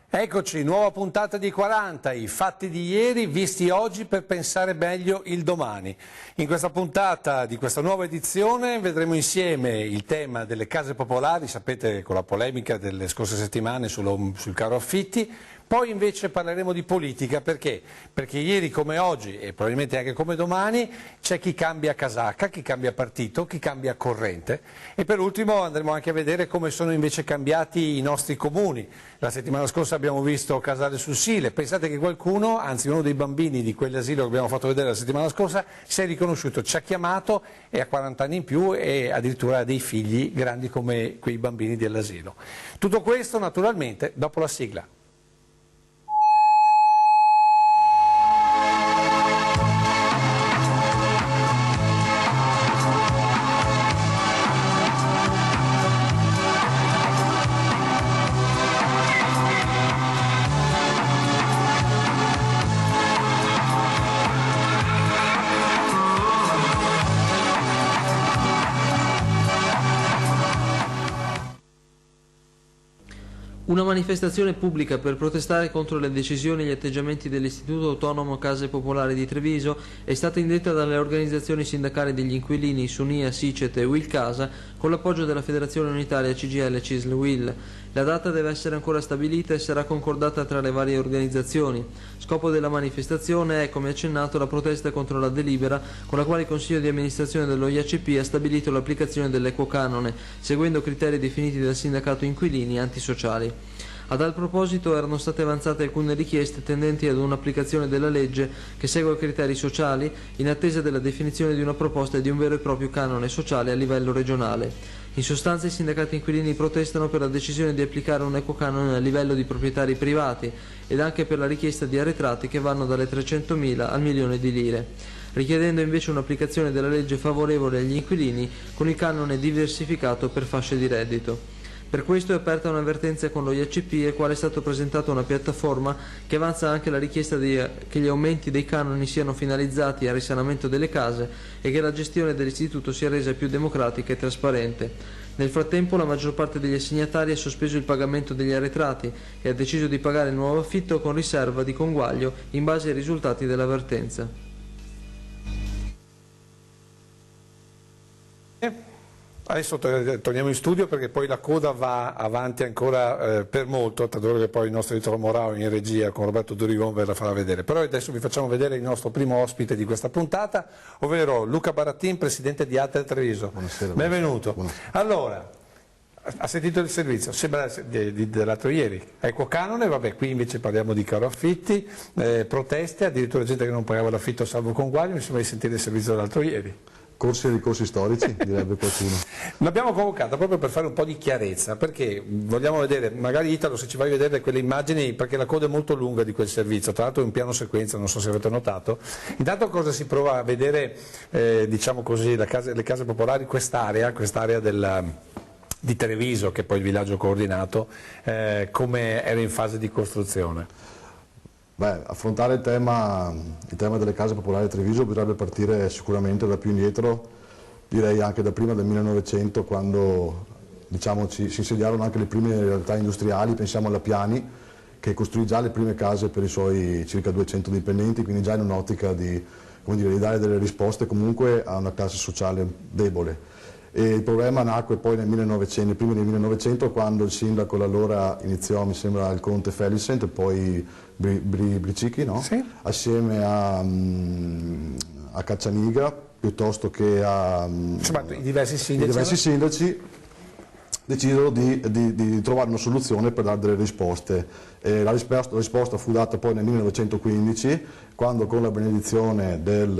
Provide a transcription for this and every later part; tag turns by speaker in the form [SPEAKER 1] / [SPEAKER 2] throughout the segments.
[SPEAKER 1] Eccoci, nuova puntata di 40, i fatti di ieri visti oggi per pensare meglio il domani. In questa puntata di questa nuova edizione vedremo insieme il tema delle case popolari, sapete con la polemica delle scorse settimane sul caro affitti. Poi invece parleremo di politica, perché? Perché ieri come oggi e probabilmente anche come domani c'è chi cambia casacca, chi cambia partito, chi cambia corrente e per ultimo andremo anche a vedere come sono invece cambiati i nostri comuni. La settimana scorsa abbiamo visto Casale sul Sile, pensate che qualcuno, anzi uno dei bambini di quell'asilo che abbiamo fatto vedere la settimana scorsa si è riconosciuto, ci ha chiamato e ha 40 anni in più e addirittura ha dei figli grandi come quei bambini dell'asilo. Tutto questo naturalmente dopo la sigla.
[SPEAKER 2] Una manifestazione pubblica per protestare contro le decisioni e gli atteggiamenti dell'Istituto Autonomo Case Popolari di Treviso è stata indetta dalle organizzazioni sindacali degli inquilini Sunia, Sicet e Will Casa con l'appoggio della Federazione Unitaria CGIL CISL Will. La data deve essere ancora stabilita e sarà concordata tra le varie organizzazioni. Scopo della manifestazione è, come accennato, la protesta contro la delibera con la quale il Consiglio di amministrazione dello IACP ha stabilito l'applicazione dell'equo canone, seguendo criteri definiti dal sindacato inquilini antisociali. A tal proposito erano state avanzate alcune richieste tendenti ad un'applicazione della legge che segua criteri sociali in attesa della definizione di una proposta di un vero e proprio canone sociale a livello regionale. In sostanza i sindacati inquilini protestano per la decisione di applicare un equo canone a livello di proprietari privati ed anche per la richiesta di arretrati che vanno dalle 300.000 al milione di lire, richiedendo invece un'applicazione della legge favorevole agli inquilini con il canone diversificato per fasce di reddito. Per questo è aperta un'avvertenza con lo IACP, al quale è stata presentata una piattaforma che avanza anche la richiesta che gli aumenti dei canoni siano finalizzati al risanamento delle case e che la gestione dell'istituto sia resa più democratica e trasparente. Nel frattempo la maggior parte degli assegnatari ha sospeso il pagamento degli arretrati e ha deciso di pagare il nuovo affitto con riserva di conguaglio in base ai risultati dell'avvertenza.
[SPEAKER 1] Adesso torniamo in studio perché poi la coda va avanti ancora per molto, tanto che poi il nostro Vittorio Morao in regia con Roberto Durigon ve la farà vedere. Però adesso vi facciamo vedere il nostro primo ospite di questa puntata, ovvero Luca Barattin, presidente di Atel Treviso.
[SPEAKER 3] Buonasera.
[SPEAKER 1] Benvenuto.
[SPEAKER 3] Buonasera.
[SPEAKER 1] Allora, ha sentito il servizio, sembra dell'altro ieri, equo canone, vabbè, qui invece parliamo di caro affitti, proteste, addirittura gente che non pagava l'affitto salvo conguaglio, mi sembra di sentire il servizio dell'altro ieri.
[SPEAKER 3] Corsi e ricorsi storici, direbbe qualcuno.
[SPEAKER 1] L'abbiamo convocata proprio per fare un po' di chiarezza, perché vogliamo vedere, magari Italo se ci vai a vedere quelle immagini, perché la coda è molto lunga di quel servizio, tra l'altro è un piano sequenza, non so se avete notato. Intanto cosa si prova a vedere, diciamo così, le case popolari, quest'area di Treviso, che è poi il villaggio coordinato, come era in fase di costruzione?
[SPEAKER 3] Beh, affrontare il tema delle case popolari di Treviso bisognerebbe partire sicuramente da più indietro, direi anche da prima del 1900, quando diciamo, si insediarono anche le prime realtà industriali, pensiamo alla Piani, che costruì già le prime case per i suoi circa 200 dipendenti, quindi già in un'ottica di dare delle risposte comunque a una classe sociale debole. E il problema nacque poi nel primo del 1900, quando il sindaco allora iniziò, mi sembra, il conte Felicent e poi Bricicchi, no? Sì. Assieme a Caccianiga, piuttosto che a
[SPEAKER 1] insomma, i diversi
[SPEAKER 3] sindaci decisero di trovare una soluzione per dare delle risposte. La risposta fu data poi nel 1915, quando con la benedizione del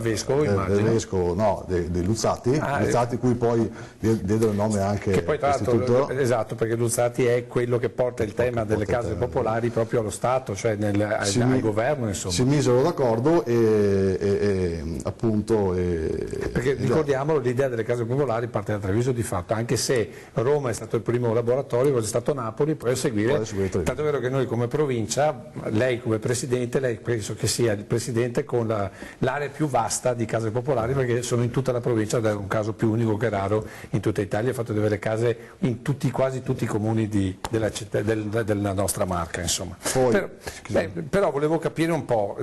[SPEAKER 1] vescovo,
[SPEAKER 3] di Luzzati, Luzzati cui poi diedero il nome anche
[SPEAKER 1] che poi tra l'altro, esatto, perché Luzzati è quello che porta il tema delle case popolari proprio allo Stato, cioè al governo, insomma.
[SPEAKER 3] Si misero d'accordo e appunto...
[SPEAKER 1] perché ricordiamolo, l'idea delle case popolari parte da Treviso di fatto, anche se se Roma è stato il primo laboratorio, poi è stato Napoli, poi a seguire, tanto è vero che noi come provincia, lei come presidente, lei penso che sia il presidente con l'area più vasta di case popolari, perché sono in tutta la provincia, ed è un caso più unico che raro in tutta Italia, ha fatto di avere case in quasi tutti i comuni della, città, della nostra Marca, insomma. Però volevo capire un po',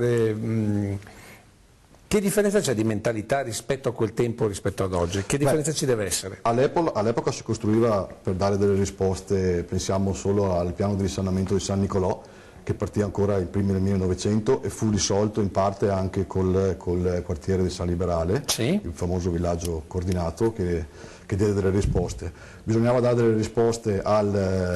[SPEAKER 1] che differenza c'è di mentalità rispetto a quel tempo, rispetto ad oggi? Che differenza ci deve essere?
[SPEAKER 3] All'epoca si costruiva per dare delle risposte, pensiamo solo al piano di risanamento di San Nicolò, che partì ancora i primi del 1900 e fu risolto in parte anche col quartiere di San Liberale,
[SPEAKER 1] sì,
[SPEAKER 3] il famoso villaggio coordinato che diede delle risposte. Bisognava dare delle risposte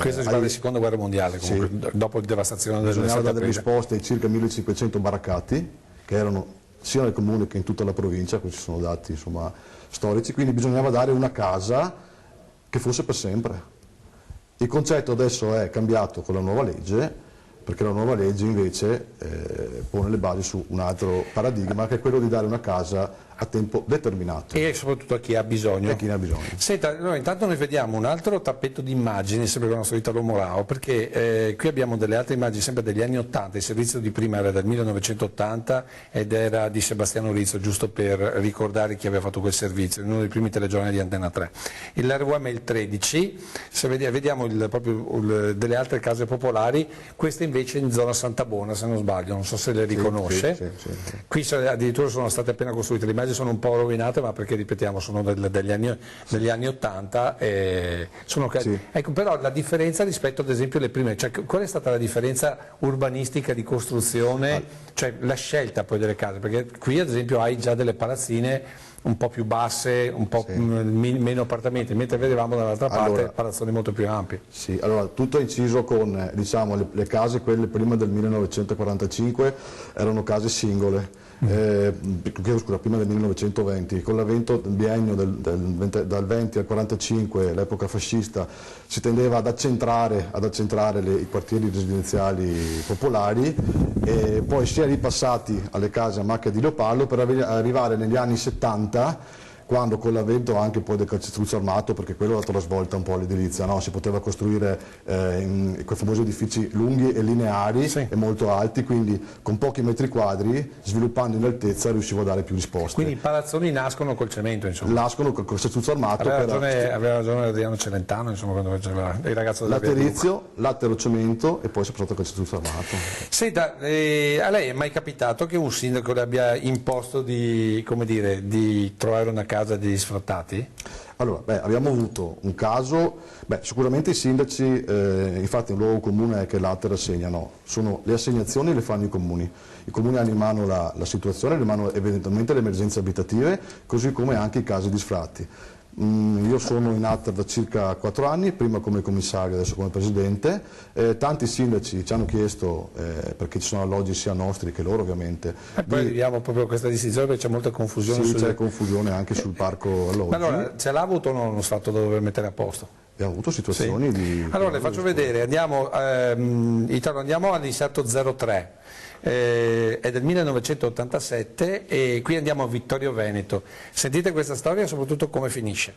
[SPEAKER 1] Questo si parla di seconda guerra mondiale, comunque, sì, dopo la devastazione del
[SPEAKER 3] bisognava dare delle risposte ai circa 1500 baraccati, che erano sia nel comune che in tutta la provincia, questi sono dati insomma storici, quindi bisognava dare una casa che fosse per sempre. Il concetto adesso è cambiato con la nuova legge, perché la nuova legge invece pone le basi su un altro paradigma, che è quello di dare una casa a tempo determinato.
[SPEAKER 1] E soprattutto a chi ha bisogno.
[SPEAKER 3] A chi ne ha bisogno.
[SPEAKER 1] Senta, intanto noi vediamo un altro tappeto di immagini, sempre con il nostro Italo Morao, perché qui abbiamo delle altre immagini sempre degli anni 80, il servizio di prima era del 1980 ed era di Sebastiano Rizzo, giusto per ricordare chi aveva fatto quel servizio, in uno dei primi telegiornali di Antena 3. RVM è il 13, se vediamo proprio delle altre case popolari, queste invece in zona Santabona, se non sbaglio, non so se le riconosce.
[SPEAKER 3] Sì.
[SPEAKER 1] Qui addirittura sono state appena costruite, le immagini sono un po' rovinate, ma perché ripetiamo sono degli anni 80, sì. Ecco, però la differenza rispetto ad esempio alle prime, cioè, qual è stata la differenza urbanistica di costruzione, cioè la scelta poi delle case, perché qui ad esempio hai già delle palazzine un po' più basse, un po' meno appartamenti, mentre vedevamo dall'altra parte palazzoni molto più ampi.
[SPEAKER 3] Sì, allora tutto è inciso con diciamo, le case, quelle prima del 1945 erano case singole. Prima del 1920, con l'avvento del biennio dal 20 al 45, l'epoca fascista, si tendeva ad accentrare i quartieri residenziali popolari e poi si è ripassati alle case a macchia di leopardo per arrivare negli anni 70, quando con l'avvento anche poi del calcestruzzo armato, perché quello ha dato la svolta un po' all'edilizia, no? Si poteva costruire quei famosi edifici lunghi e lineari, sì, e molto alti, quindi con pochi metri quadri, sviluppando in altezza, riuscivo a dare più risposte.
[SPEAKER 1] Quindi i palazzoni nascono col cemento, insomma?
[SPEAKER 3] Nascono col calcestruzzo armato.
[SPEAKER 1] Aveva ragione Adriano Celentano, insomma, quando faceva il ragazzo della
[SPEAKER 3] laterizio, lattero cemento e poi si è passato al calcestruzzo armato.
[SPEAKER 1] Senta, a lei è mai capitato che un sindaco le abbia imposto di trovare una casa degli sfrattati?
[SPEAKER 3] Allora, abbiamo avuto un caso, sicuramente i sindaci, infatti un luogo comune è che l'ATER assegnano, sono le assegnazioni le fanno i comuni hanno in mano la situazione, hanno in mano eventualmente le emergenze abitative, così come anche i casi di sfratti. Io sono in ATER da circa 4 anni, prima come commissario, adesso come presidente. Tanti sindaci ci hanno chiesto, perché ci sono alloggi sia nostri che loro ovviamente.
[SPEAKER 1] E poi vediamo proprio questa distinzione perché c'è molta confusione.
[SPEAKER 3] Sì, c'è confusione anche sul parco alloggi.
[SPEAKER 1] Ma allora, ce l'ha avuto o no uno sfatto da dover mettere a posto?
[SPEAKER 3] Abbiamo avuto situazioni di...
[SPEAKER 1] Allora le faccio vedere, andiamo all'inserto 03. È del 1987 e qui andiamo a Vittorio Veneto. Sentite questa storia e soprattutto come finisce.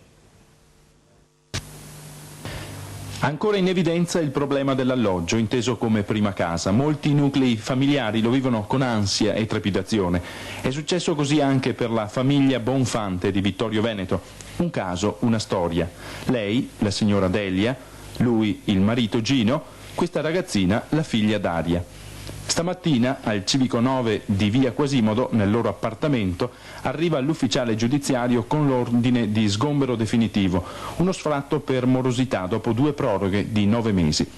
[SPEAKER 4] Ancora in evidenza il problema dell'alloggio, inteso come prima casa. Molti nuclei familiari lo vivono con ansia e trepidazione. È successo così anche per la famiglia Bonfante di Vittorio Veneto. Un caso, una storia. Lei, la signora Delia, lui, il marito Gino, questa ragazzina, la figlia Daria. Stamattina, al civico 9 di via Quasimodo, nel loro appartamento, arriva l'ufficiale giudiziario con l'ordine di sgombero definitivo, uno sfratto per morosità dopo 2 proroghe di 9 mesi.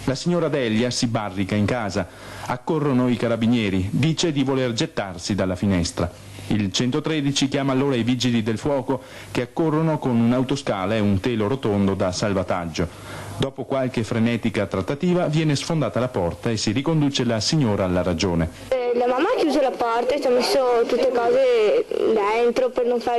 [SPEAKER 4] La signora Delia si barrica in casa, accorrono i carabinieri, dice di voler gettarsi dalla finestra. Il 113 chiama allora i vigili del fuoco che accorrono con un'autoscala e un telo rotondo da salvataggio. Dopo qualche frenetica trattativa viene sfondata la porta e si riconduce la signora alla ragione.
[SPEAKER 5] La mamma ha chiuso la porta e ci ha messo tutte cose dentro per non far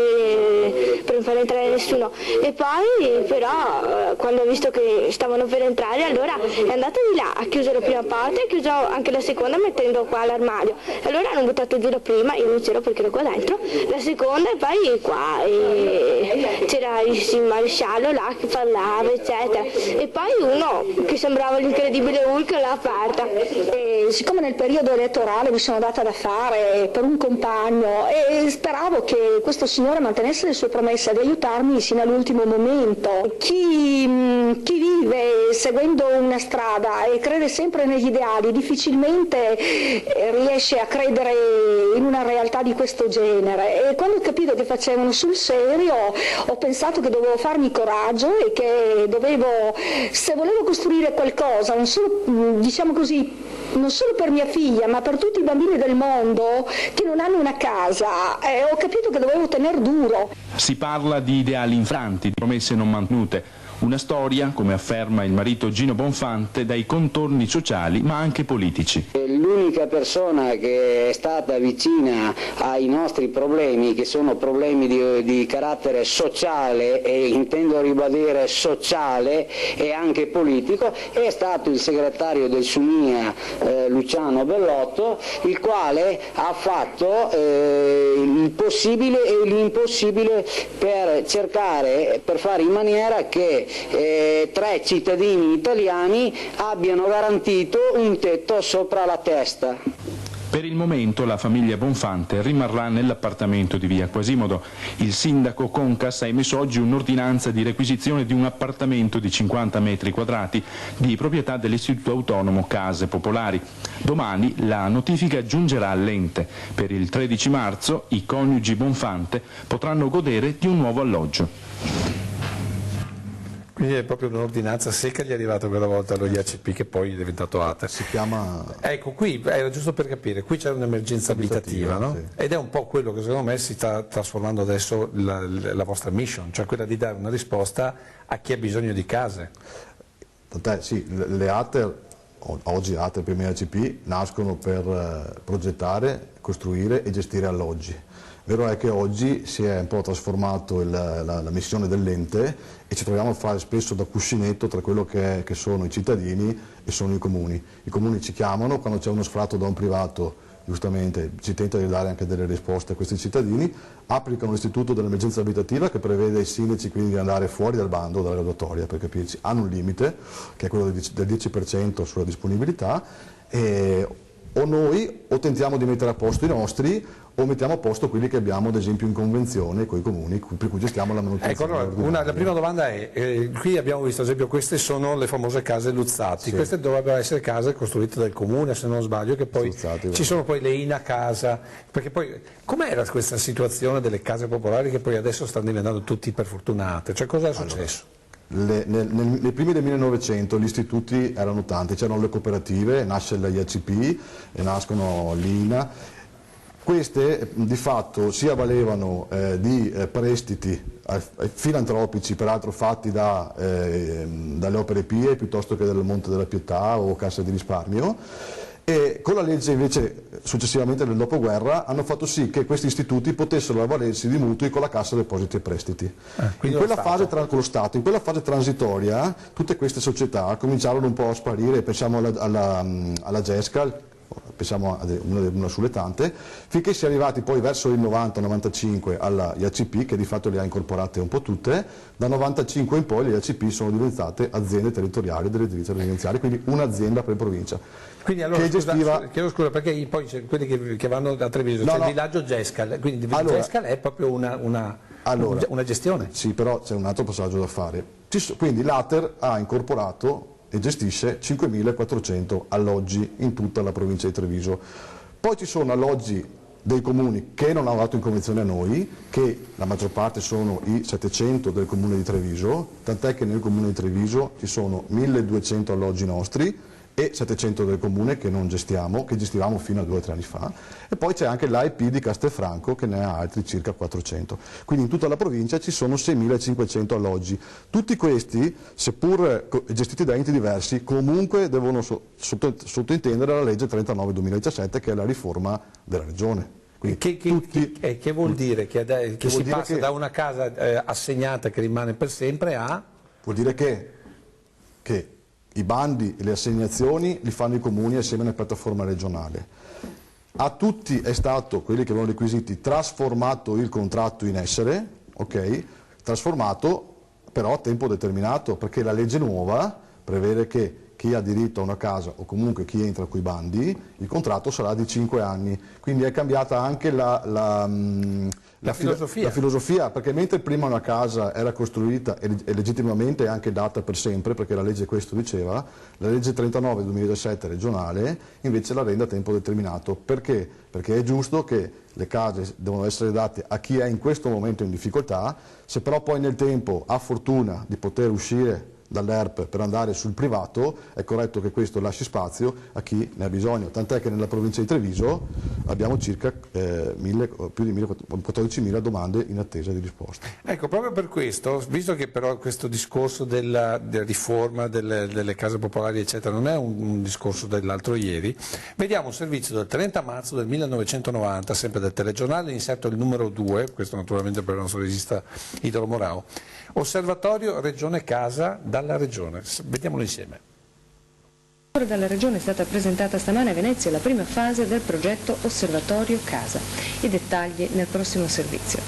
[SPEAKER 5] entrare nessuno, e poi però quando ha visto che stavano per entrare, allora è andato di là, ha chiuso la prima porta e ha chiuso anche la seconda mettendo qua l'armadio, allora hanno buttato giù la prima, io non c'ero perché ero qua dentro, la seconda, e poi qua c'era il maresciallo là che parlava eccetera, e poi uno che sembrava l'incredibile Hulk l'ha aperta.
[SPEAKER 6] E siccome nel periodo elettorale mi sono data da fare per un compagno e speravo che questo signore mantenesse le sue promesse di aiutarmi sino all'ultimo momento. Chi vive seguendo una strada e crede sempre negli ideali difficilmente riesce a credere in una realtà di questo genere, e quando ho capito che facevano sul serio ho pensato che dovevo farmi coraggio e che se volevo costruire qualcosa, non solo, diciamo così, non solo per mia figlia ma per tutti i bambini del mondo che non hanno una casa, ho capito che dovevo tener duro.
[SPEAKER 4] Si parla di ideali infranti, di promesse non mantenute. Una storia, come afferma il marito Gino Bonfante, dai contorni sociali ma anche politici.
[SPEAKER 7] L'unica persona che è stata vicina ai nostri problemi, che sono problemi di carattere sociale, e intendo ribadire sociale e anche politico, è stato il segretario del Sumia Luciano Bellotto, il quale ha fatto il possibile e l'impossibile per fare in maniera che 3 cittadini italiani abbiano garantito un tetto sopra la testa.
[SPEAKER 4] Per il momento la famiglia Bonfante rimarrà nell'appartamento di via Quasimodo. Il sindaco Concas ha emesso oggi un'ordinanza di requisizione di un appartamento di 50 metri quadrati di proprietà dell'Istituto Autonomo Case Popolari. Domani la notifica giungerà all'ente. Per il 13 marzo i coniugi Bonfante potranno godere di un nuovo alloggio.
[SPEAKER 1] Quindi è proprio un'ordinanza secca, gli è arrivato quella volta allo IACP che poi è diventato ATE.
[SPEAKER 3] Si chiama...
[SPEAKER 1] Ecco, qui era giusto per capire, qui c'è un'emergenza abitativa, no?
[SPEAKER 3] Sì.
[SPEAKER 1] Ed è un po' quello che secondo me si sta trasformando adesso la vostra mission, cioè quella di dare una risposta a chi ha bisogno di case.
[SPEAKER 3] Tant'è, sì, le ATE, oggi ATE e prima IACP, nascono per progettare, costruire e gestire alloggi. Vero è che oggi si è un po' trasformato la missione dell'ente e ci troviamo a fare spesso da cuscinetto tra quello che sono i cittadini e sono i comuni. I comuni ci chiamano, quando c'è uno sfratto da un privato, giustamente si tenta di dare anche delle risposte a questi cittadini, applicano l'istituto dell'emergenza abitativa che prevede ai sindaci quindi di andare fuori dal bando, dalla graduatoria, per capirci, hanno un limite che è quello del 10% sulla disponibilità, e o noi o tentiamo di mettere a posto i nostri o mettiamo a posto quelli che abbiamo ad esempio in convenzione con i comuni per cui gestiamo la manutenzione.
[SPEAKER 1] Ecco, allora, la prima domanda è, qui abbiamo visto ad esempio queste sono le famose case Luzzatti, sì. Queste dovrebbero essere case costruite dal comune se non sbaglio, che poi Luzzatti, ci sono poi le INA casa, perché poi com'era questa situazione delle case popolari che poi adesso stanno diventando tutti per fortunate, cioè cosa è successo?
[SPEAKER 3] Nei primi del 1900 gli istituti erano tanti, c'erano le cooperative, nasce la IACP e nascono l'INA. Queste di fatto si avvalevano di prestiti filantropici, peraltro fatti dalle opere pie piuttosto che dal Monte della Pietà o Cassa di Risparmio, e con la legge invece successivamente del dopoguerra hanno fatto sì che questi istituti potessero avvalersi di mutui con la Cassa Depositi e Prestiti. In quella fase con lo Stato, in quella fase transitoria tutte queste società cominciarono un po' a sparire, pensiamo alla GESCA, pensiamo a una sulle tante, finché si è arrivati poi verso il 90-95 alla IACP che di fatto le ha incorporate un po' tutte. Da 95 in poi le IACP sono diventate aziende territoriali dell'edilizia residenziale, quindi un'azienda per provincia.
[SPEAKER 1] Quindi allora, chiedo scusa perché poi c'è quelli che vanno a Treviso, c'è il villaggio Gescal, quindi il Gescal è proprio una gestione. Sì, però c'è un altro passaggio da fare. Quindi l'ATER ha incorporato e gestisce 5.400 alloggi in tutta la provincia di Treviso. Poi ci sono alloggi dei comuni che non hanno dato in convenzione a noi, che la maggior parte sono i 700 del comune di Treviso, tant'è che nel comune di Treviso ci sono 1.200 alloggi nostri
[SPEAKER 3] e 700 del comune che non gestiamo, che gestivamo fino a 2 o 3 anni fa, e poi c'è anche l'AIP di Castelfranco che ne ha altri circa 400. Quindi in tutta la provincia ci sono 6.500 alloggi. Tutti questi, seppur gestiti da enti diversi, comunque devono sottintendere la legge 39/2017 che è la riforma della regione.
[SPEAKER 1] Che vuol dire? Che si passa da una casa assegnata che rimane per sempre a...
[SPEAKER 3] Vuol dire che i bandi e le assegnazioni li fanno i comuni assieme alla piattaforma regionale. A tutti è stato, quelli che avevano requisiti, trasformato il contratto in essere, ok? Trasformato però a tempo determinato, perché la legge nuova prevede che chi ha diritto a una casa o comunque chi entra coi bandi, il contratto sarà di 5 anni. Quindi è cambiata anche la filosofia, perché mentre prima una casa era costruita e legittimamente anche data per sempre, perché la legge questo diceva, la legge 39/2017 regionale invece la rende a tempo determinato. Perché? Perché è giusto che le case devono essere date a chi è in questo momento in difficoltà, se però poi nel tempo ha fortuna di poter uscire dall'ERP per andare sul privato, è corretto che questo lasci spazio a chi ne ha bisogno, tant'è che nella provincia di Treviso abbiamo circa più di 14.000 domande in attesa di risposta.
[SPEAKER 1] Ecco, proprio per questo, visto che però questo discorso della riforma delle case popolari eccetera non è un discorso dell'altro ieri, vediamo un servizio del 30 marzo del 1990, sempre del telegiornale, inserto il numero 2, questo naturalmente per il nostro regista Italo Morao, Osservatorio Regione Casa dalla Regione. Vediamolo insieme.
[SPEAKER 8] Dalla Regione è stata presentata stamane a Venezia la prima fase del progetto Osservatorio Casa. I dettagli nel prossimo servizio.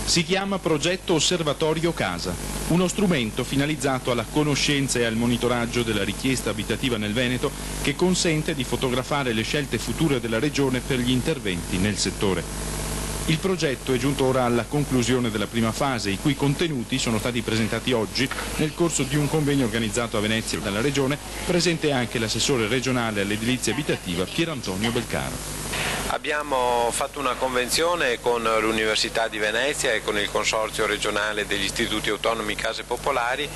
[SPEAKER 4] Si chiama Progetto Osservatorio Casa, uno strumento finalizzato alla conoscenza e al monitoraggio della richiesta abitativa nel Veneto che consente di fotografare le scelte future della Regione per gli interventi nel settore. Il progetto è giunto ora alla conclusione della prima fase, i cui contenuti sono stati presentati oggi nel corso di un convegno organizzato a Venezia dalla Regione, presente anche l'assessore regionale all'edilizia abitativa Pierantonio Belcaro.
[SPEAKER 9] Abbiamo fatto una convenzione con l'Università di Venezia e con il Consorzio regionale degli istituti autonomi case popolari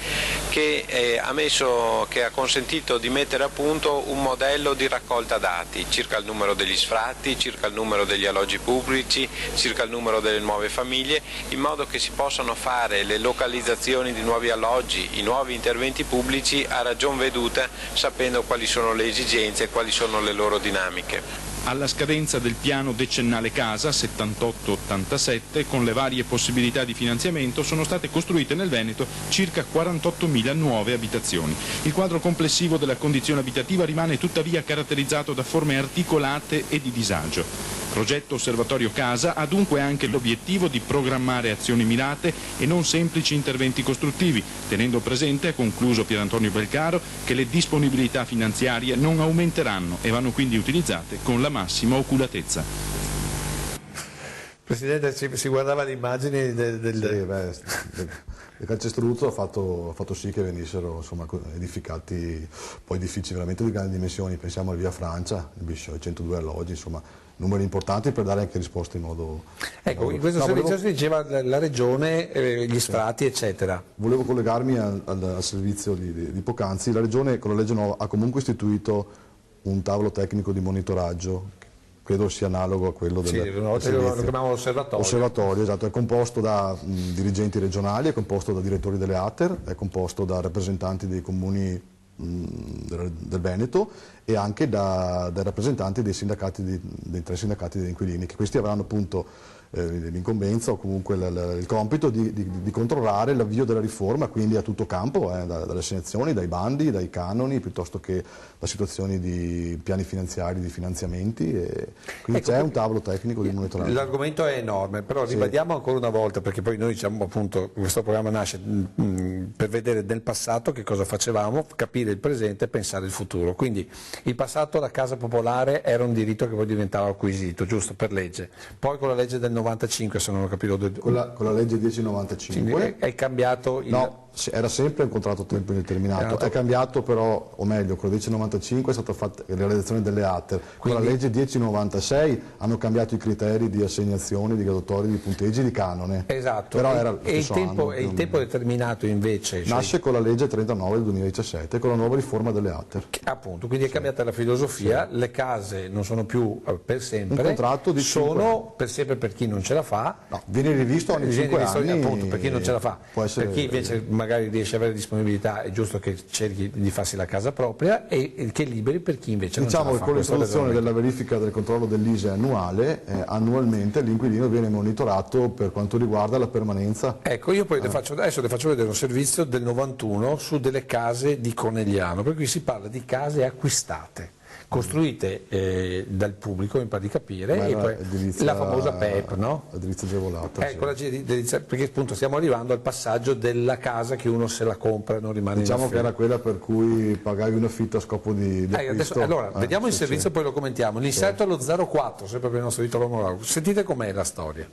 [SPEAKER 9] che ha consentito di mettere a punto un modello di raccolta dati circa il numero degli sfratti, circa il numero degli alloggi pubblici, circa il numero delle nuove famiglie, in modo che si possano fare le localizzazioni di nuovi alloggi, i nuovi interventi pubblici a ragion veduta, sapendo quali sono le esigenze e quali sono le loro dinamiche.
[SPEAKER 4] Alla scadenza del piano decennale casa 78-87, con le varie possibilità di finanziamento, sono state costruite nel Veneto circa 48.000 nuove abitazioni. Il quadro complessivo della condizione abitativa rimane tuttavia caratterizzato da forme articolate e di disagio. Progetto Osservatorio Casa ha dunque anche l'obiettivo di programmare azioni mirate e non semplici interventi costruttivi, tenendo presente, ha concluso Pierantonio Belcaro, che le disponibilità finanziarie non aumenteranno e vanno quindi utilizzate con la massima oculatezza.
[SPEAKER 1] Presidente, si guardava le immagini
[SPEAKER 3] il calcestruzzo ha fatto sì che venissero edificati poi edifici veramente di grandi dimensioni, pensiamo al Via Francia, il Biscioy, 102 alloggi, insomma numeri importanti per dare anche risposte in modo...
[SPEAKER 1] Ecco, in questo servizio si diceva la Regione, gli sfratti eccetera.
[SPEAKER 3] Volevo collegarmi al servizio di poc'anzi. La Regione con la legge nuova ha comunque istituito un tavolo tecnico di monitoraggio, credo sia analogo a quello del servizio.
[SPEAKER 1] Lo chiamiamo osservatorio.
[SPEAKER 3] Osservatorio, esatto, è composto da dirigenti regionali, è composto da direttori delle ATER, è composto da rappresentanti dei comuni del Veneto e anche dai rappresentanti dei 3 sindacati degli inquilini, che questi avranno appunto l'incombenza o comunque il compito di controllare l'avvio della riforma, quindi a tutto campo, dalle assegnazioni, dai bandi, dai canoni, piuttosto che da situazioni di piani finanziari, di finanziamenti, e quindi c'è un tavolo tecnico di monitoraggio.
[SPEAKER 1] L'argomento è enorme, però ribadiamo ancora una volta, perché poi noi diciamo appunto questo programma nasce per vedere nel passato che cosa facevamo, capire il presente e pensare il futuro. Quindi il passato la casa popolare era un diritto che poi diventava acquisito, giusto, per legge. Poi con la legge del 95, se non ho capito,
[SPEAKER 3] con la legge 1095
[SPEAKER 1] è cambiato il...
[SPEAKER 3] No, Era sempre un contratto a tempo indeterminato, è cambiato però, o meglio, con la legge 95 è stata fatta la realizzazione delle ATER, con la legge 1096 hanno cambiato i criteri di assegnazione, di graduatorie, di punteggi, di canone.
[SPEAKER 1] Esatto,
[SPEAKER 3] però era
[SPEAKER 1] il tempo determinato invece?
[SPEAKER 3] Nasce con la legge 39 del 2017, con la nuova riforma delle ATER.
[SPEAKER 1] Appunto, quindi è cambiata la filosofia, le case non sono più per sempre,
[SPEAKER 3] un contratto di
[SPEAKER 1] sono per sempre per chi non ce la fa.
[SPEAKER 3] No, viene rivisto ogni 5 anni.
[SPEAKER 1] Appunto, per chi non ce la fa,
[SPEAKER 3] per
[SPEAKER 1] chi invece magari riesce a avere disponibilità è giusto che cerchi di farsi la casa propria e che liberi per chi invece non ce la fa.
[SPEAKER 3] Diciamo che con l'introduzione della verifica del controllo dell'ISEE annuale, annualmente l'inquilino viene monitorato per quanto riguarda la permanenza.
[SPEAKER 1] Ecco, io poi adesso le faccio vedere un servizio del 91 su delle case di Conegliano, per cui si parla di case acquistate, costruite dal pubblico, mi pare di capire, e poi la famosa PEP, no?
[SPEAKER 3] Edilizia agevolata.
[SPEAKER 1] Ecco, perché appunto stiamo arrivando al passaggio della casa che uno se la compra e non rimane in affitto.
[SPEAKER 3] Diciamo che era quella per cui pagavi un affitto a scopo di acquisto.
[SPEAKER 1] Allora, vediamo il servizio, poi lo commentiamo. L'inserto allo 04, sempre per il nostro Vittorio Morano. Sentite com'è la storia.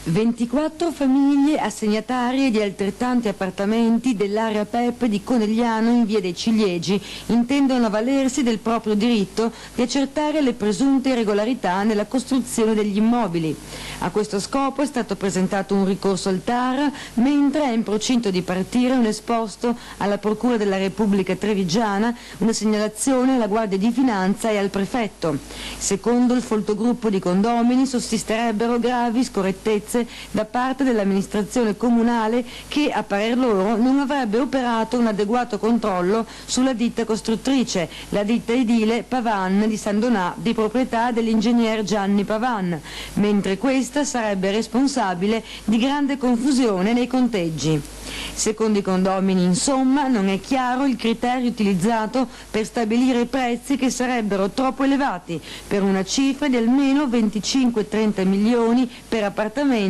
[SPEAKER 10] 24 famiglie assegnatarie di altrettanti appartamenti dell'area PEP di Conegliano in via dei Ciliegi intendono avvalersi del proprio diritto di accertare le presunte irregolarità nella costruzione degli immobili. A questo scopo è stato presentato un ricorso al TAR, mentre è in procinto di partire un esposto alla Procura della Repubblica Trevigiana, una segnalazione alla Guardia di Finanza e al Prefetto. Secondo il folto gruppo di condomini sussisterebbero gravi scorrettezze da parte dell'amministrazione comunale che, a parer loro, non avrebbe operato un adeguato controllo sulla ditta costruttrice, la ditta edile Pavan di San Donà, di proprietà dell'ingegner Gianni Pavan, mentre questa sarebbe responsabile di grande confusione nei conteggi. Secondo i condomini, insomma, non è chiaro il criterio utilizzato per stabilire i prezzi, che sarebbero troppo elevati, per una cifra di almeno 25-30 milioni per appartamento,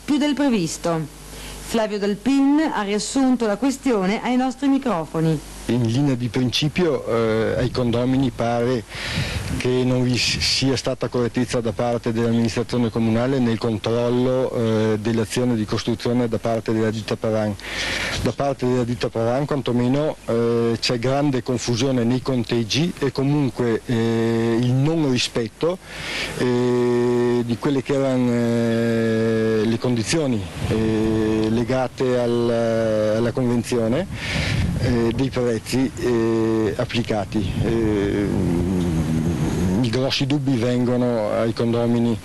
[SPEAKER 10] più del previsto. Flavio Dalpin ha riassunto la questione ai nostri microfoni.
[SPEAKER 11] In linea di principio ai condomini pare che non vi sia stata correttezza da parte dell'amministrazione comunale nel controllo dell'azione di costruzione da parte della ditta Pavan. Da parte della ditta Pavan quantomeno c'è grande confusione nei conteggi e comunque il non rispetto di quelle che erano le condizioni legate alla convenzione dei prezzi applicati. I grossi dubbi vengono ai condomini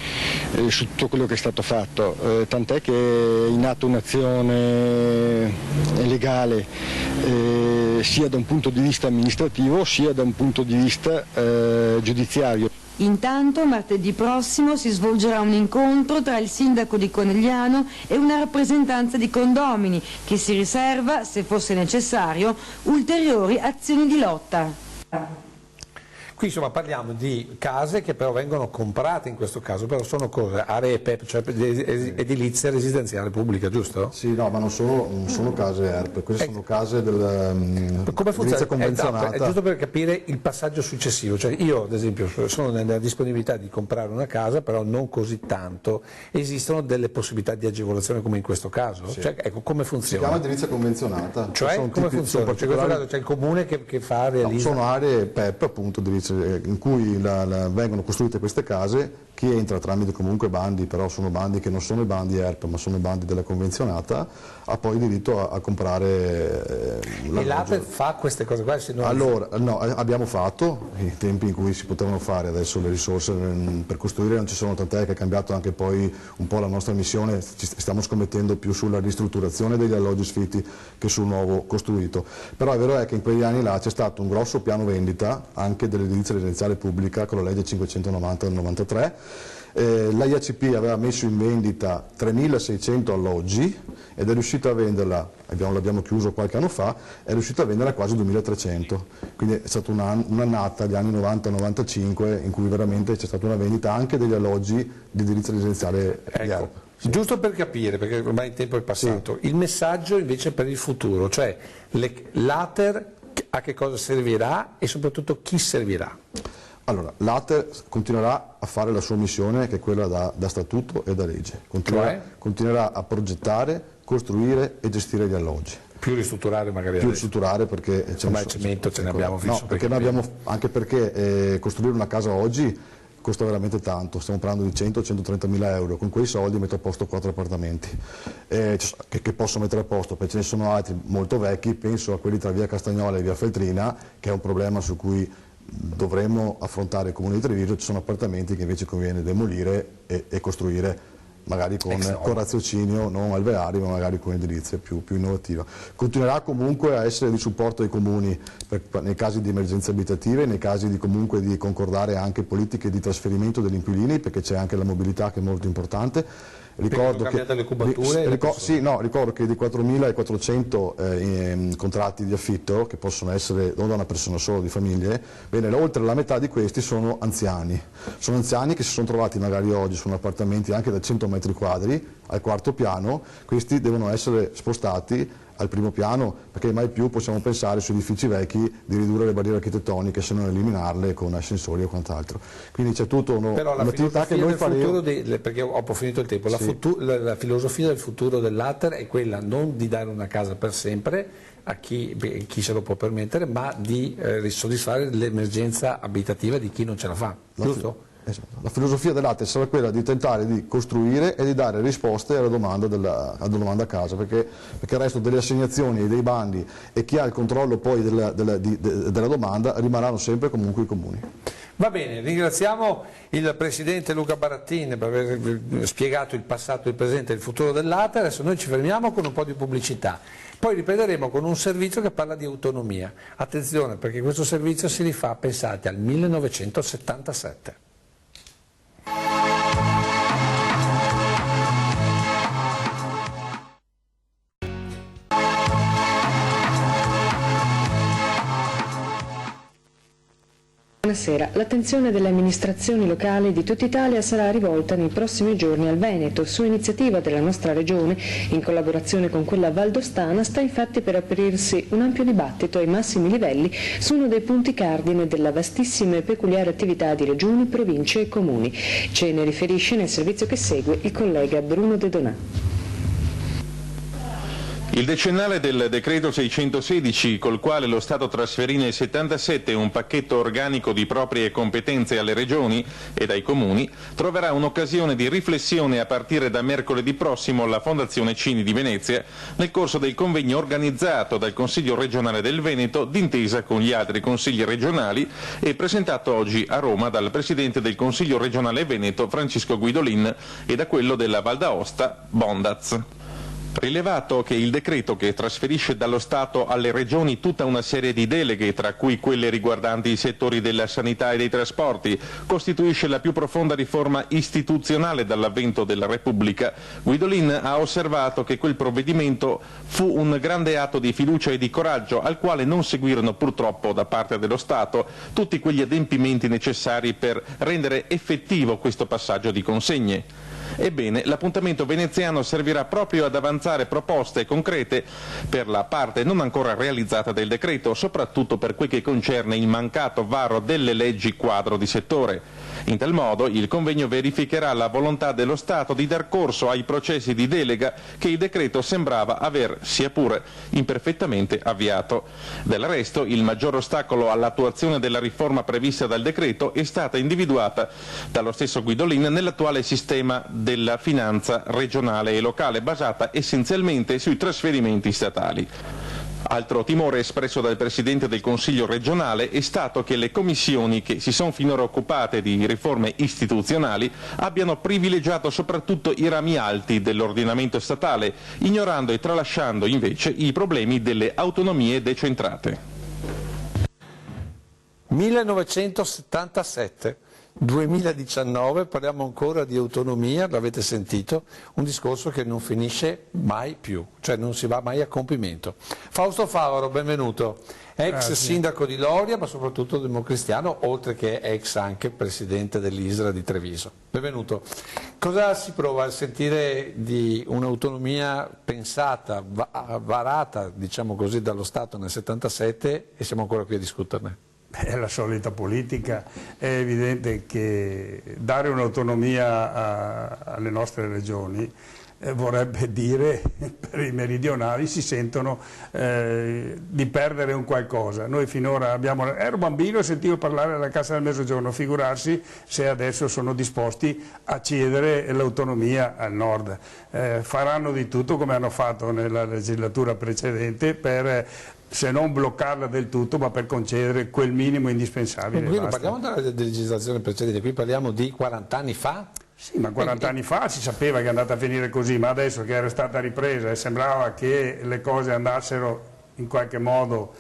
[SPEAKER 11] su tutto quello che è stato fatto, tant'è che è in atto un'azione legale sia da un punto di vista amministrativo sia da un punto di vista giudiziario.
[SPEAKER 10] Intanto martedì prossimo si svolgerà un incontro tra il sindaco di Conegliano e una rappresentanza di condomini che si riserva, se fosse necessario, ulteriori azioni di lotta.
[SPEAKER 1] Qui insomma parliamo di case che però vengono comprate in questo caso, però sono cose, aree PEP, cioè edilizia residenziale pubblica, giusto?
[SPEAKER 3] Sì, no, ma non sono case ERP, queste sono case dell'edilizia convenzionata.
[SPEAKER 1] È giusto per capire il passaggio successivo, cioè io ad esempio sono nella disponibilità di comprare una casa, però non così tanto, esistono delle possibilità di agevolazione come in questo caso?
[SPEAKER 3] Sì.
[SPEAKER 1] Cioè, ecco, come funziona?
[SPEAKER 3] Si chiama edilizia convenzionata.
[SPEAKER 1] Cioè come funziona? Cioè, in questo caso c'è il comune che fa, realizza?
[SPEAKER 3] No, sono aree PEP appunto, in cui vengono costruite queste case. Chi entra tramite comunque bandi, però sono bandi che non sono i bandi ERP ma sono i bandi della convenzionata, ha poi diritto a comprare
[SPEAKER 1] e l'ATER fa queste cose qua?
[SPEAKER 3] Allora, no, abbiamo fatto i tempi in cui si potevano fare, adesso le risorse per costruire non ci sono, tant'è che è cambiato anche poi un po' la nostra missione, stiamo scommettendo più sulla ristrutturazione degli alloggi sfitti che sul nuovo costruito, però è vero che in quegli anni là c'è stato un grosso piano vendita anche dell'edilizia residenziale pubblica con la legge 590 del 93. La IACP aveva messo in vendita 3.600 alloggi ed è riuscita a venderla, l'abbiamo chiuso qualche anno fa, è riuscita a venderla quasi 2.300, quindi è stata un'annata, gli anni 90-95, in cui veramente c'è stata una vendita anche degli alloggi di edilizia residenziale.
[SPEAKER 1] Ecco. Giusto per capire, perché ormai il tempo è passato, sì. Il messaggio invece per il futuro, cioè l'ATER a che cosa servirà e soprattutto chi servirà?
[SPEAKER 3] Allora, l'ATER continuerà a fare la sua missione che è quella da statuto e da legge, continuerà a progettare, costruire e gestire gli alloggi.
[SPEAKER 1] Più ristrutturare magari.
[SPEAKER 3] Più ristrutturare perché
[SPEAKER 1] ormai cemento ce ne abbiamo fisso.
[SPEAKER 3] No, perché noi abbiamo, anche perché costruire una casa oggi costa veramente tanto, stiamo parlando di 100-130 mila euro, con quei soldi metto a posto 4 appartamenti che posso mettere a posto, perché ce ne sono altri molto vecchi, penso a quelli tra via Castagnola e via Feltrina, che è un problema su cui dovremmo affrontare il Comune di Treviso. Ci sono appartamenti che invece conviene demolire e costruire magari con raziocinio, non alveari, ma magari con edilizia più innovativa. Continuerà comunque a essere di supporto ai comuni nei casi di emergenze abitative, nei casi comunque di concordare anche politiche di trasferimento degli inquilini, perché c'è anche la mobilità che è molto importante. Ricordo che,
[SPEAKER 1] le cubature
[SPEAKER 3] ricordo che di 4.400 contratti di affitto, che possono essere non da una persona solo, di famiglie, bene, oltre la metà di questi sono anziani che si sono trovati magari oggi su appartamenti anche da 100 metri quadri al 4º piano. Questi devono essere spostati al 1° piano, perché mai più possiamo pensare su edifici vecchi di ridurre le barriere architettoniche, se non eliminarle con ascensori o quant'altro. Quindi c'è tutto un'attività che noi faremo.
[SPEAKER 1] Perché ho finito il tempo, la filosofia del futuro dell'Ater è quella non di dare una casa per sempre a chi se lo può permettere, ma di soddisfare l'emergenza abitativa di chi non ce la fa, giusto?
[SPEAKER 3] Esatto. La filosofia dell'Ater sarà quella di tentare di costruire e di dare risposte alla domanda a casa, perché il resto delle assegnazioni e dei bandi e chi ha il controllo poi della domanda rimarranno sempre comunque i comuni.
[SPEAKER 1] Va bene, ringraziamo il Presidente Luca Barattin per aver spiegato il passato, il presente e il futuro dell'Ater. Adesso noi ci fermiamo con un po' di pubblicità, poi riprenderemo con un servizio che parla di autonomia. Attenzione, perché questo servizio si rifà, pensate, al 1977.
[SPEAKER 8] Buonasera. L'attenzione delle amministrazioni locali di tutta Italia sarà rivolta nei prossimi giorni al Veneto. Su iniziativa della nostra regione, in collaborazione con quella valdostana, sta infatti per aprirsi un ampio dibattito ai massimi livelli su uno dei punti cardine della vastissima e peculiare attività di regioni, province e comuni. Ce ne riferisce nel servizio che segue il collega Bruno De Donà.
[SPEAKER 4] Il decennale del decreto 616, col quale lo Stato trasferì nel 77 un pacchetto organico di proprie competenze alle regioni ed ai comuni, troverà un'occasione di riflessione a partire da mercoledì prossimo alla Fondazione Cini di Venezia, nel corso del convegno organizzato dal Consiglio regionale del Veneto d'intesa con gli altri consigli regionali e presentato oggi a Roma dal Presidente del Consiglio regionale Veneto Francisco Guidolin e da quello della Val d'Aosta Bondaz. Rilevato che il decreto, che trasferisce dallo Stato alle regioni tutta una serie di deleghe, tra cui quelle riguardanti i settori della sanità e dei trasporti, costituisce la più profonda riforma istituzionale dall'avvento della Repubblica, Guidolin ha osservato che quel provvedimento fu un grande atto di fiducia e di coraggio, al quale non seguirono purtroppo da parte dello Stato tutti quegli adempimenti necessari per rendere effettivo questo passaggio di consegne. Ebbene, l'appuntamento veneziano servirà proprio ad avanzare proposte concrete per la parte non ancora realizzata del decreto, soprattutto per quel che concerne il mancato varo delle leggi quadro di settore. In tal modo il convegno verificherà la volontà dello Stato di dar corso ai processi di delega che il decreto sembrava aver, sia pure imperfettamente, avviato. Del resto, il maggior ostacolo all'attuazione della riforma prevista dal decreto è stata individuata dallo stesso Guidolin nell'attuale sistema della finanza regionale e locale, basata essenzialmente sui trasferimenti statali. Altro timore espresso dal Presidente del Consiglio regionale è stato che le commissioni che si sono finora occupate di riforme istituzionali abbiano privilegiato soprattutto i rami alti dell'ordinamento statale, ignorando e tralasciando invece i problemi delle autonomie decentrate.
[SPEAKER 1] 1977. 2019, parliamo ancora di autonomia, l'avete sentito, un discorso che non finisce mai più, cioè non si va mai a compimento. Fausto Favaro, benvenuto, ex sindaco di Loria ma soprattutto democristiano, oltre che ex anche presidente dell'ISRA di Treviso. Benvenuto. Cosa si prova a sentire di un'autonomia pensata, varata, diciamo così, dallo Stato nel 77 e siamo ancora qui a discuterne?
[SPEAKER 12] È la solita politica, è evidente che dare un'autonomia alle nostre regioni vorrebbe dire per i meridionali si sentono di perdere un qualcosa. Noi finora ero bambino e sentivo parlare della Cassa del Mezzogiorno, figurarsi se adesso sono disposti a cedere l'autonomia al nord. Faranno di tutto come hanno fatto nella legislatura precedente per se non bloccarla del tutto, ma per concedere quel minimo indispensabile.
[SPEAKER 1] Qui non parliamo della legislazione precedente, qui parliamo di 40 anni fa.
[SPEAKER 12] Sì, ma 40 anni fa si sapeva che è andata a finire così, ma adesso che era stata ripresa e sembrava che le cose andassero in qualche modo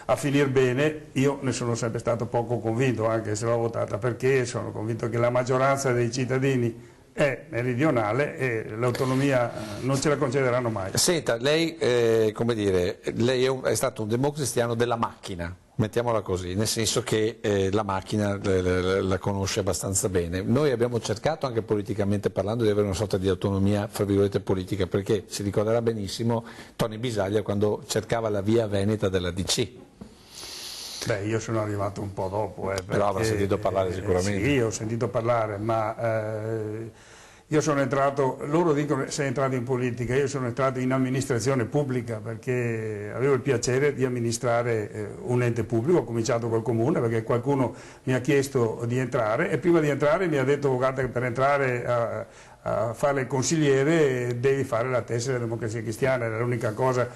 [SPEAKER 12] a finire bene, io ne sono sempre stato poco convinto, anche se l'ho votata, perché sono convinto che la maggioranza dei cittadini è meridionale e l'autonomia non ce la concederanno mai.
[SPEAKER 1] Senta, lei, come dire, lei è stato un democristiano della macchina, mettiamola così, nel senso che la macchina la conosce abbastanza bene. Noi abbiamo cercato anche politicamente parlando di avere una sorta di autonomia, fra virgolette, politica, perché si ricorderà benissimo Tony Bisaglia quando cercava la via veneta della DC.
[SPEAKER 12] Beh, io sono arrivato un po' dopo.
[SPEAKER 1] Però avrà sentito parlare sicuramente.
[SPEAKER 12] Sì, ho sentito parlare, ma io sono entrato, loro dicono che sei entrato in politica, io sono entrato in amministrazione pubblica perché avevo il piacere di amministrare un ente pubblico, ho cominciato col comune perché qualcuno mi ha chiesto di entrare e prima di entrare mi ha detto guarda che per entrare a fare il consigliere devi fare la tessera della Democrazia Cristiana, era l'unica cosa,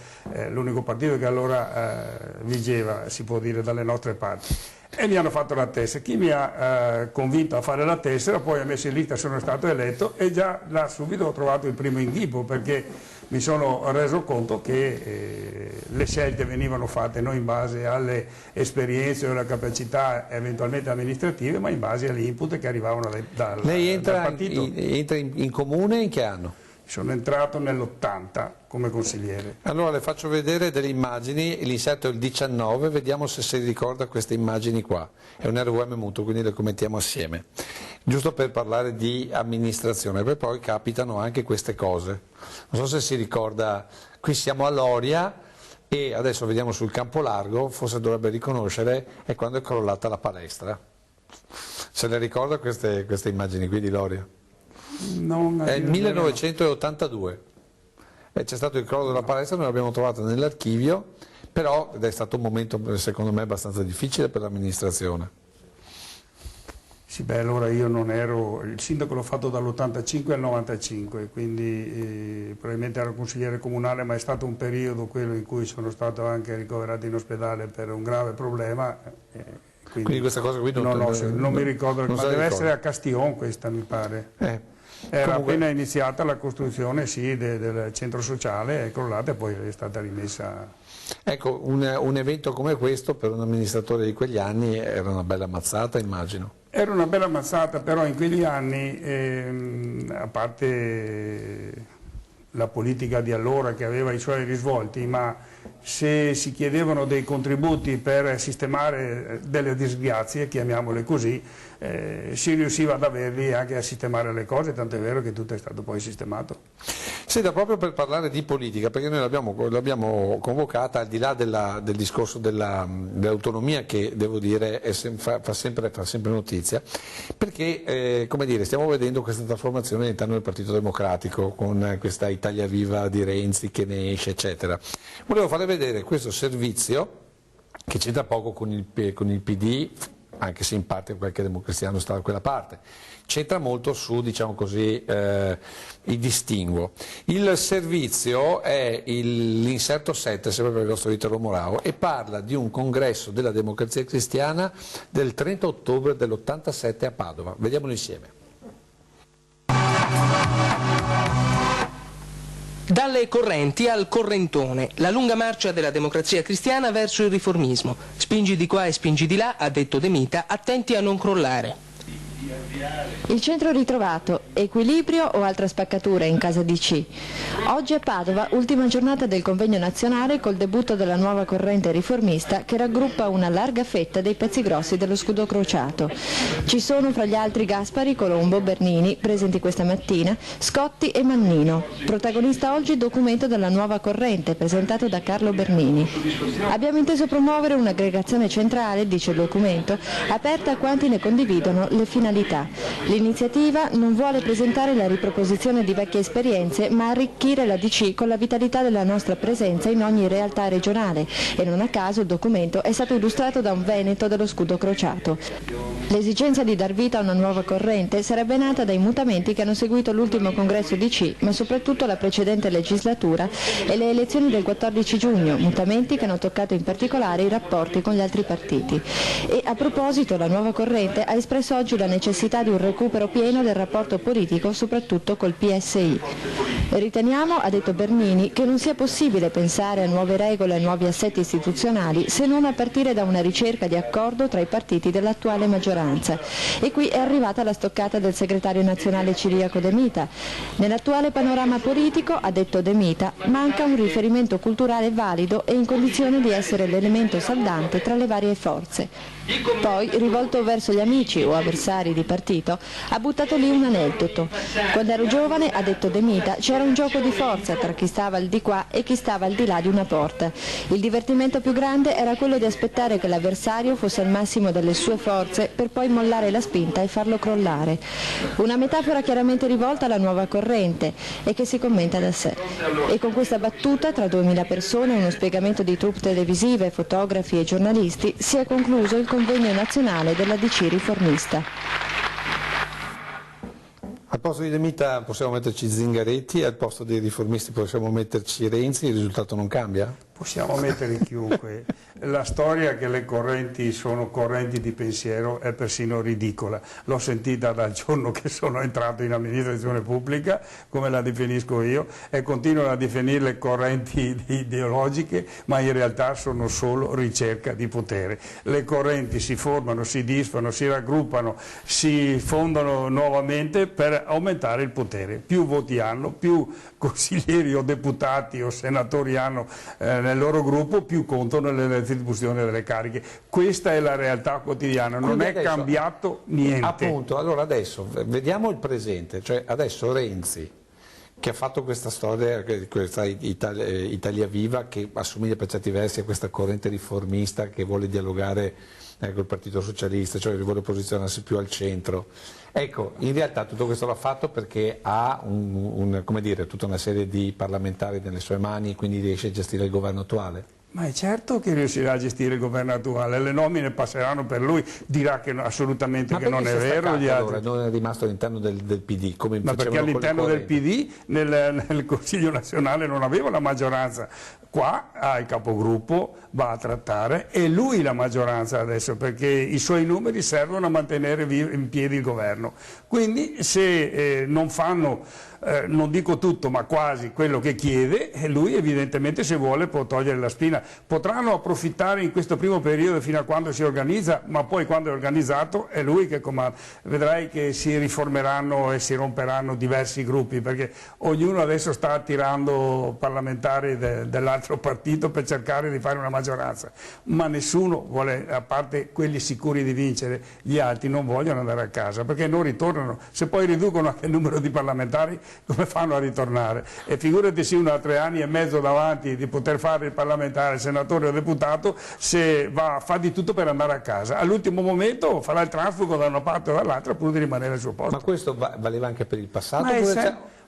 [SPEAKER 12] l'unico partito che allora vigeva, si può dire, dalle nostre parti. E mi hanno fatto la tessera. Chi mi ha convinto a fare la tessera, poi ha messo in lista, sono stato eletto e già là subito ho trovato il primo inghippo perché mi sono reso conto che le scelte venivano fatte non in base alle esperienze o alle capacità eventualmente amministrative, ma in base agli input che arrivavano dal partito.
[SPEAKER 1] Lei entra in comune in che anno?
[SPEAKER 12] Sono entrato nell'80 come consigliere.
[SPEAKER 1] Allora le faccio vedere delle immagini, l'inserto è il 19, vediamo se si ricorda queste immagini qua. È un RVM mutuo, quindi le commentiamo assieme. Giusto per parlare di amministrazione, perché poi capitano anche queste cose. Non so se si ricorda, qui siamo a Loria e adesso vediamo sul campo largo, forse dovrebbe riconoscere, è quando è crollata la palestra. Se le ricorda queste immagini qui di Loria? È il 1982, c'è stato il crollo della palestra, noi l'abbiamo trovato nell'archivio, però ed è stato un momento secondo me abbastanza difficile per l'amministrazione.
[SPEAKER 12] Sì, beh, allora io non ero, il sindaco l'ho fatto dall'85 al 95, quindi probabilmente ero consigliere comunale, ma è stato un periodo quello in cui sono stato anche ricoverato in ospedale per un grave problema.
[SPEAKER 1] Quindi questa cosa qui
[SPEAKER 12] non mi ricordo, ma deve essere a Castillon questa mi pare. Era appena iniziata la costruzione del centro sociale, è crollata e poi è stata rimessa.
[SPEAKER 1] Ecco, un evento come questo per un amministratore di quegli anni era una bella mazzata, immagino.
[SPEAKER 12] Era una bella mazzata, però in quegli anni, a parte la politica di allora che aveva i suoi risvolti, ma se si chiedevano dei contributi per sistemare delle disgrazie, chiamiamole così, si riusciva ad averli anche a sistemare le cose, tanto è vero che tutto è stato poi sistemato.
[SPEAKER 1] Senta, proprio per parlare di politica, perché noi l'abbiamo convocata al di là del discorso dell'autonomia che devo dire fa sempre notizia, perché come dire, stiamo vedendo questa trasformazione all'interno del Partito Democratico con questa Italia Viva di Renzi che ne esce, eccetera. Volevo fare vedere questo servizio che c'entra poco con il PD, anche se in parte qualche democristiano sta da quella parte, c'entra molto su, diciamo così, il distinguo. Il servizio è l'inserto 7, sempre per il nostro Vittorio Morao, e parla di un congresso della Democrazia Cristiana del 30 ottobre dell'87 a Padova. Vediamolo insieme.
[SPEAKER 13] Dalle correnti al correntone, la lunga marcia della Democrazia Cristiana verso il riformismo. Spingi di qua e spingi di là, ha detto De Mita, attenti a non crollare.
[SPEAKER 14] Il centro ritrovato, equilibrio o altra spaccatura in casa DC. Oggi a Padova, ultima giornata del convegno nazionale col debutto della nuova corrente riformista che raggruppa una larga fetta dei pezzi grossi dello scudo crociato. Ci sono fra gli altri Gaspari, Colombo, Bernini, presenti questa mattina, Scotti e Mannino. Protagonista oggi il documento della nuova corrente presentato da Carlo Bernini. Abbiamo inteso promuovere un'aggregazione centrale, dice il documento, aperta a quanti ne condividono le finalità stabilità. L'iniziativa non vuole presentare la riproposizione di vecchie esperienze, ma arricchire la DC con la vitalità della nostra presenza in ogni realtà regionale, e non a caso il documento è stato illustrato da un veneto dello scudo crociato. L'esigenza di dar vita a una nuova corrente sarebbe nata dai mutamenti che hanno seguito l'ultimo congresso DC, ma soprattutto la precedente legislatura e le elezioni del 14 giugno, mutamenti che hanno toccato in particolare i rapporti con gli altri partiti. E a proposito, la nuova corrente ha espresso oggi la necessità di un recupero pieno del rapporto politico, soprattutto col PSI. Riteniamo, ha detto Bernini, che non sia possibile pensare a nuove regole e nuovi assetti istituzionali se non a partire da una ricerca di accordo tra i partiti dell'attuale maggioranza. E qui è arrivata la stoccata del segretario nazionale Ciriaco De Mita. Nell'attuale panorama politico, ha detto De Mita, manca un riferimento culturale valido e in condizione di essere l'elemento saldante tra le varie forze. Poi, rivolto verso gli amici o avversari di partito, ha buttato lì un aneddoto. Quando ero giovane, ha detto De Mita, c'era un gioco di forza tra chi stava al di qua e chi stava al di là di una porta. Il divertimento più grande era quello di aspettare che l'avversario fosse al massimo delle sue forze per poi mollare la spinta e farlo crollare. Una metafora chiaramente rivolta alla nuova corrente e che si commenta da sé. E con questa battuta, tra 2000 persone e uno spiegamento di troupe televisive, fotografi e giornalisti, si è concluso il convegno nazionale della DC riformista.
[SPEAKER 1] Al posto di De Mita possiamo metterci Zingaretti, al posto dei riformisti possiamo metterci Renzi, il risultato non cambia?
[SPEAKER 12] Possiamo mettere chiunque. La storia che le correnti sono correnti di pensiero è persino ridicola. L'ho sentita dal giorno che sono entrato in amministrazione pubblica, come la definisco io, e continuano a definirle correnti ideologiche, ma in realtà sono solo ricerca di potere. Le correnti si formano, si disfano, si raggruppano, si fondano nuovamente per aumentare il potere. Più voti hanno, più consiglieri o deputati o senatori hanno nel loro gruppo, più contano nelle distribuzioni delle cariche. Questa è la realtà quotidiana, non è cambiato niente.
[SPEAKER 1] Appunto, allora adesso vediamo il presente, cioè adesso Renzi, che ha fatto questa storia, questa Italia Viva, che assomiglia per certi versi a questa corrente riformista che vuole dialogare col Partito Socialista, cioè vuole posizionarsi più al centro. Ecco, in realtà tutto questo l'ha fatto perché ha come dire, tutta una serie di parlamentari nelle sue mani e quindi riesce a gestire il governo attuale.
[SPEAKER 12] Ma è certo che riuscirà a gestire il governo attuale, le nomine passeranno per lui, dirà che assolutamente che non è vero. Gli altri.
[SPEAKER 1] Allora, non è rimasto all'interno del PD, come
[SPEAKER 12] ma perché all'interno del PD nel Consiglio nazionale non aveva la maggioranza. Qua ha il capogruppo, va a trattare, e lui la maggioranza adesso, perché i suoi numeri servono a mantenere in piedi il governo. Quindi se non fanno, non dico tutto, ma quasi quello che chiede, lui evidentemente, se vuole, può togliere la spina. Potranno approfittare in questo primo periodo fino a quando si organizza, ma poi quando è organizzato è lui che comanda. Vedrai che si riformeranno e si romperanno diversi gruppi, perché ognuno adesso sta attirando parlamentari dell'altro partito per cercare di fare una maggioranza, ma nessuno vuole, a parte quelli sicuri di vincere, gli altri non vogliono andare a casa perché non ritornano. Se poi riducono anche il numero di parlamentari, come fanno a ritornare? E figurati se uno ha 3 anni e mezzo davanti di poter fare il parlamentare, senatore o deputato, se fa di tutto per andare a casa. All'ultimo momento farà il transfugo da una parte o dall'altra pur di rimanere al suo posto.
[SPEAKER 1] Ma questo valeva anche per il passato?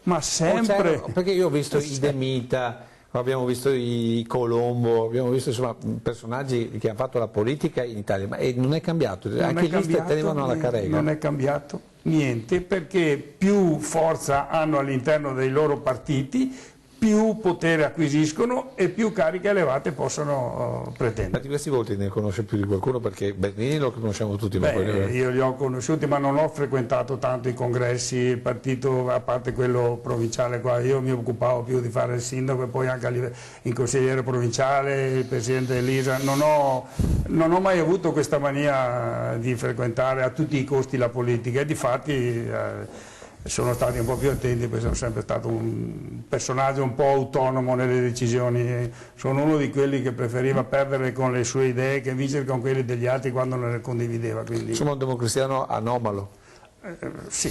[SPEAKER 12] Ma sempre.
[SPEAKER 1] Perché io ho visto i De Mita, abbiamo visto i Colombo, abbiamo visto insomma personaggi che hanno fatto la politica in Italia, ma non è cambiato, anche lì tenevano la carrega.
[SPEAKER 12] Non è cambiato niente, perché più forza hanno all'interno dei loro partiti, più potere acquisiscono e più cariche elevate possono pretendere.
[SPEAKER 1] Ma di questi volti ne conosce più di qualcuno, perché Bernini lo conosciamo tutti.
[SPEAKER 12] Io li ho conosciuti, ma non ho frequentato tanto i congressi, il partito, a parte quello provinciale qua. Io mi occupavo più di fare il sindaco e poi anche il consigliere provinciale, il presidente dell'ISA. Non ho mai avuto questa mania di frequentare a tutti i costi la politica e difatti sono stati un po' più attenti, perché sono sempre stato un personaggio un po' autonomo nelle decisioni. Sono uno di quelli che preferiva perdere con le sue idee che vincere con quelle degli altri quando non le condivideva. Quindi...
[SPEAKER 1] Insomma, un democristiano anomalo.
[SPEAKER 12] Sì,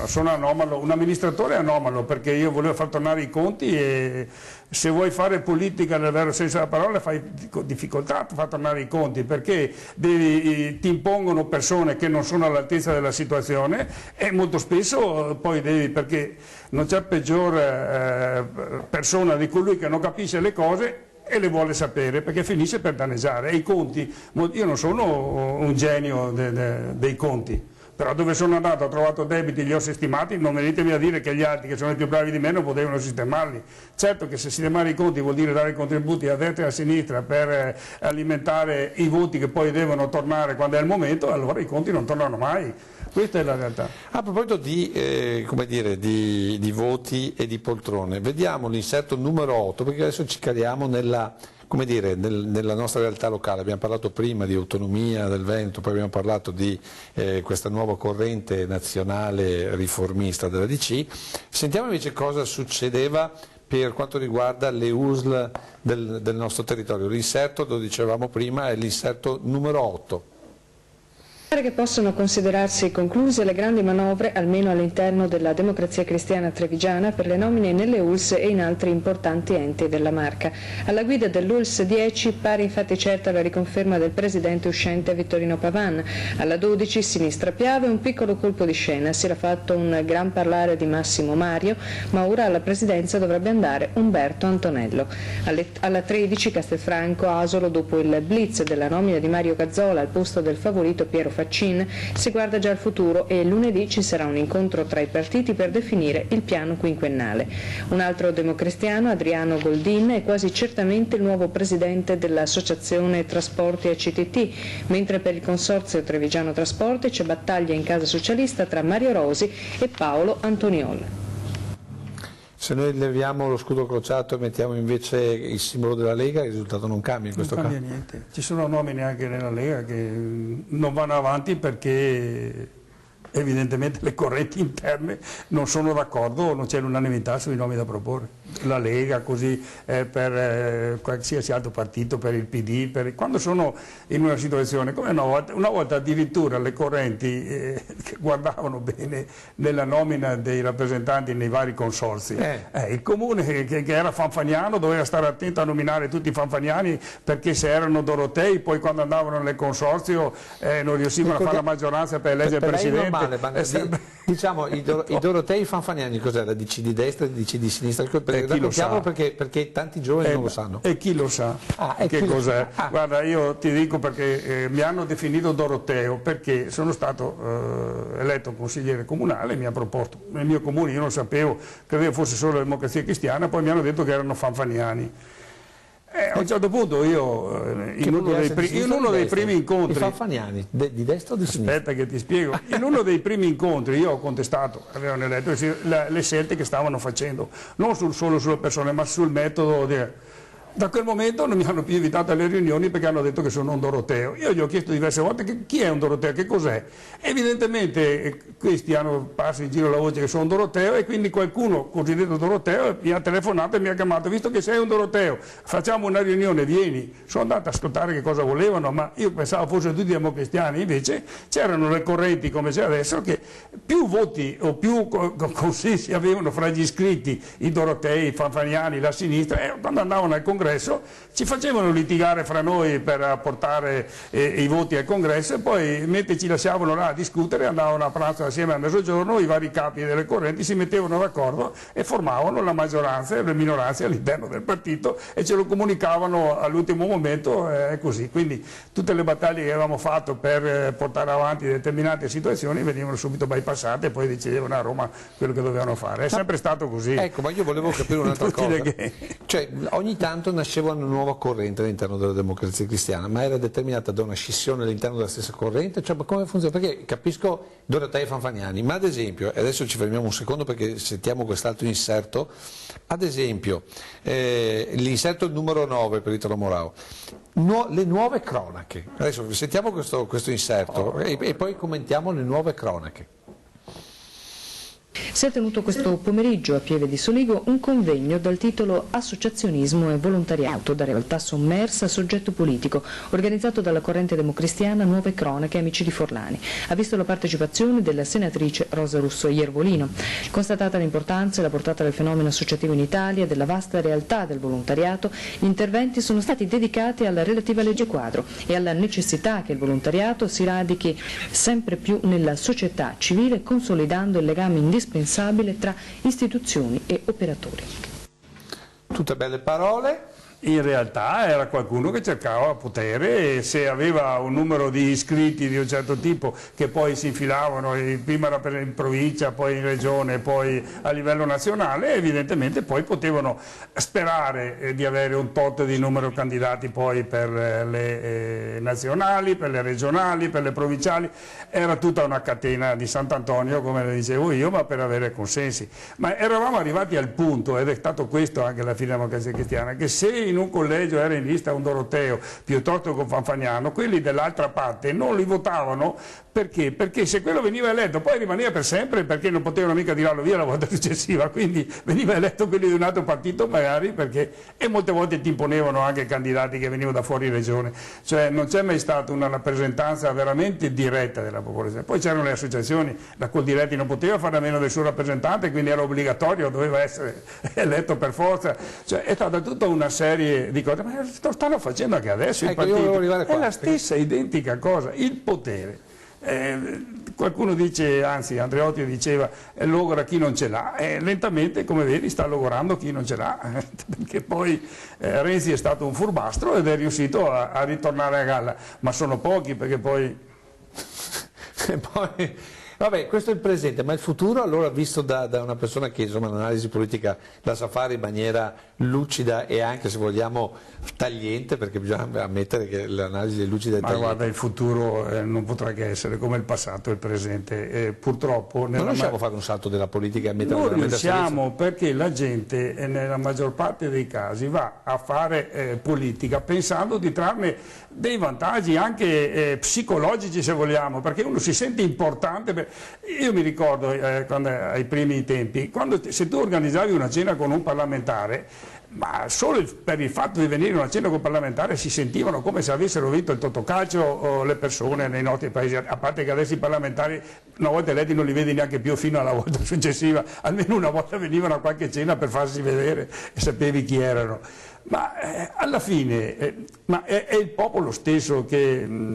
[SPEAKER 12] sono anomalo, un amministratore è anomalo perché io volevo far tornare i conti e se vuoi fare politica nel vero senso della parola fai difficoltà a far tornare i conti perché ti impongono persone che non sono all'altezza della situazione e molto spesso poi perché non c'è peggior persona di colui che non capisce le cose e le vuole sapere perché finisce per danneggiare. E i conti, io non sono un genio dei conti. Però dove sono andato ho trovato debiti, li ho sistemati, non venitemi a dire che gli altri che sono i più bravi di me non potevano sistemarli. Certo che se sistemare i conti vuol dire dare contributi a destra e a sinistra per alimentare i voti che poi devono tornare quando è il momento, allora i conti non tornano mai. Questa è la realtà.
[SPEAKER 1] A proposito di voti e di poltrone, vediamo l'inserto numero 8, perché adesso ci caliamo nella nostra realtà locale. Abbiamo parlato prima di autonomia del Veneto, poi abbiamo parlato di questa nuova corrente nazionale riformista della DC. Sentiamo invece cosa succedeva per quanto riguarda le USL del nostro territorio. L'inserto, lo dicevamo prima, è l'inserto numero 8.
[SPEAKER 8] Che possono considerarsi concluse le grandi manovre, almeno all'interno della Democrazia Cristiana Trevigiana, per le nomine nelle ULS e in altri importanti enti della Marca. Alla guida dell'ULS 10 pare infatti certa la riconferma del presidente uscente Vittorino Pavan. Alla 12 Sinistra Piave un piccolo colpo di scena, si era fatto un gran parlare di Massimo Mario, ma ora alla presidenza dovrebbe andare Umberto Antonello. Alla 13 Castelfranco Asolo, dopo il blitz della nomina di Mario Gazzola al posto del favorito Piero Faccin, si guarda già al futuro e lunedì ci sarà un incontro tra i partiti per definire il piano quinquennale. Un altro democristiano, Adriano Goldin, è quasi certamente il nuovo presidente dell'Associazione Trasporti e CTT, mentre per il Consorzio Trevigiano Trasporti c'è battaglia in casa socialista tra Mario Rosi e Paolo Antoniol.
[SPEAKER 1] Se noi leviamo lo scudo crociato e mettiamo invece il simbolo della Lega, il risultato non cambia in questo caso?
[SPEAKER 12] Non cambia niente. Ci sono nomine anche nella Lega che non vanno avanti perché evidentemente le correnti interne non sono d'accordo, non c'è l'unanimità sui nomi da proporre. La Lega, così per qualsiasi altro partito, per il PD, quando sono in una situazione come una volta addirittura le correnti che guardavano bene nella nomina dei rappresentanti nei vari consorzi, il comune che era fanfaniano doveva stare attento a nominare tutti i fanfaniani perché se erano dorotei poi quando andavano nel consorzio non riuscivano a fare la maggioranza per eleggere il presidente.
[SPEAKER 1] Diciamo i dorotei fanfaniani cos'è? La DC di destra e la DC di sinistra? Raccontiamolo perché tanti giovani non lo sanno.
[SPEAKER 12] E chi lo sa che cos'è? Guarda, io ti dico perché mi hanno definito doroteo perché sono stato eletto consigliere comunale, mi ha proposto nel mio comune, io non sapevo, credevo fosse solo la Democrazia Cristiana, poi mi hanno detto che erano fanfaniani. A un certo punto io in uno dei primi incontri,
[SPEAKER 1] i fanfaniani di destra o di sinistra?
[SPEAKER 12] Aspetta che ti spiego, in uno dei primi incontri io ho contestato, avevano eletto le scelte che stavano facendo, non solo sulle persone ma sul metodo. Da quel momento non mi hanno più invitato alle riunioni perché hanno detto che sono un doroteo. Io gli ho chiesto diverse volte chi è un doroteo, che cos'è. Evidentemente questi hanno passato in giro la voce che sono un doroteo e quindi qualcuno cosiddetto doroteo mi ha telefonato e mi ha chiamato, visto che sei un doroteo facciamo una riunione, vieni. Sono andato ad ascoltare che cosa volevano, ma io pensavo fossero tutti democristiani, invece c'erano le correnti come c'è adesso che più voti o più consensi avevano fra gli iscritti, i dorotei, i fanfaniani, la sinistra, e quando andavano al congresso ci facevano litigare fra noi per portare i voti al congresso e poi mentre ci lasciavano là a discutere andavano a pranzo assieme a mezzogiorno, i vari capi delle correnti si mettevano d'accordo e formavano la maggioranza e le minoranze all'interno del partito e ce lo comunicavano all'ultimo momento, è così. Quindi tutte le battaglie che avevamo fatto per portare avanti determinate situazioni venivano subito bypassate e poi decidevano a Roma quello che dovevano fare. È sempre stato così.
[SPEAKER 1] Ecco, ma io volevo capire un'altra cosa. Cioè, ogni tanto nasceva una nuova corrente all'interno della Democrazia Cristiana, ma era determinata da una scissione all'interno della stessa corrente? Cioè, ma come funziona? Perché capisco dorotei e fanfaniani, ma ad esempio, e adesso ci fermiamo un secondo perché sentiamo quest'altro inserto, ad esempio l'inserto numero 9 per Italo Morao, le nuove cronache. Adesso sentiamo questo inserto e poi commentiamo le nuove cronache.
[SPEAKER 8] Si è tenuto questo pomeriggio a Pieve di Soligo un convegno dal titolo Associazionismo e volontariato da realtà sommersa a soggetto politico, organizzato dalla corrente democristiana Nuove Cronache Amici di Forlani. Ha visto la partecipazione della senatrice Rosa Russo Iervolino. Constatata l'importanza e la portata del fenomeno associativo in Italia, della vasta realtà del volontariato, gli interventi sono stati dedicati alla relativa legge quadro e alla necessità che il volontariato si radichi sempre più nella società civile, consolidando il legame indispensabile tra istituzioni e operatori.
[SPEAKER 1] Tutte belle parole.
[SPEAKER 12] In realtà era qualcuno che cercava potere e se aveva un numero di iscritti di un certo tipo che poi si infilavano, prima era in provincia, poi in regione, poi a livello nazionale, evidentemente poi potevano sperare di avere un tot di numero di candidati poi per le nazionali, per le regionali, per le provinciali. Era tutta una catena di Sant'Antonio, come le dicevo io, ma per avere consensi. Ma eravamo arrivati al punto, ed è stato questo anche la fine della Democrazia Cristiana, che se in un collegio era in lista un Doroteo piuttosto che un Fanfagnano, quelli dell'altra parte non li votavano perché? Perché se quello veniva eletto poi rimaneva per sempre, perché non potevano mica tirarlo via la volta successiva, quindi veniva eletto quelli di un altro partito magari, perché, e molte volte ti imponevano anche candidati che venivano da fuori regione, cioè non c'è mai stata una rappresentanza veramente diretta della popolazione. Poi c'erano le associazioni, la Coldiretti non poteva fare a meno del suo rappresentante, quindi era obbligatorio, doveva essere eletto per forza, cioè è stata tutta una serie di cose, ma lo stanno facendo anche adesso,
[SPEAKER 1] ecco,
[SPEAKER 12] il partito è la stessa identica cosa, il potere. Qualcuno dice, anzi Andreotti diceva, logora chi non ce l'ha, lentamente come vedi sta logorando chi non ce l'ha, perché poi Renzi è stato un furbastro ed è riuscito a ritornare a galla, ma sono pochi perché poi...
[SPEAKER 1] Vabbè, questo è il presente, ma il futuro allora visto da una persona che insomma l'analisi politica la sa fare in maniera lucida e anche se vogliamo tagliente, perché bisogna ammettere che l'analisi è lucida e tagliente.
[SPEAKER 12] Ma guarda, il futuro non potrà che essere come il passato e il presente, purtroppo...
[SPEAKER 1] Non riusciamo a fare un salto della politica e mettere
[SPEAKER 12] non riusciamo perché la gente nella maggior parte dei casi va a fare politica pensando di trarne dei vantaggi anche psicologici se vogliamo, perché uno si sente importante. Io mi ricordo quando, ai primi tempi, se tu organizzavi una cena con un parlamentare, ma solo per il fatto di venire a una cena con un parlamentare si sentivano come se avessero vinto il Totocalcio o le persone nei nostri paesi, a parte che adesso i parlamentari una volta eletti non li vedi neanche più fino alla volta successiva, almeno una volta venivano a qualche cena per farsi vedere e sapevi chi erano. Ma alla fine è il popolo stesso che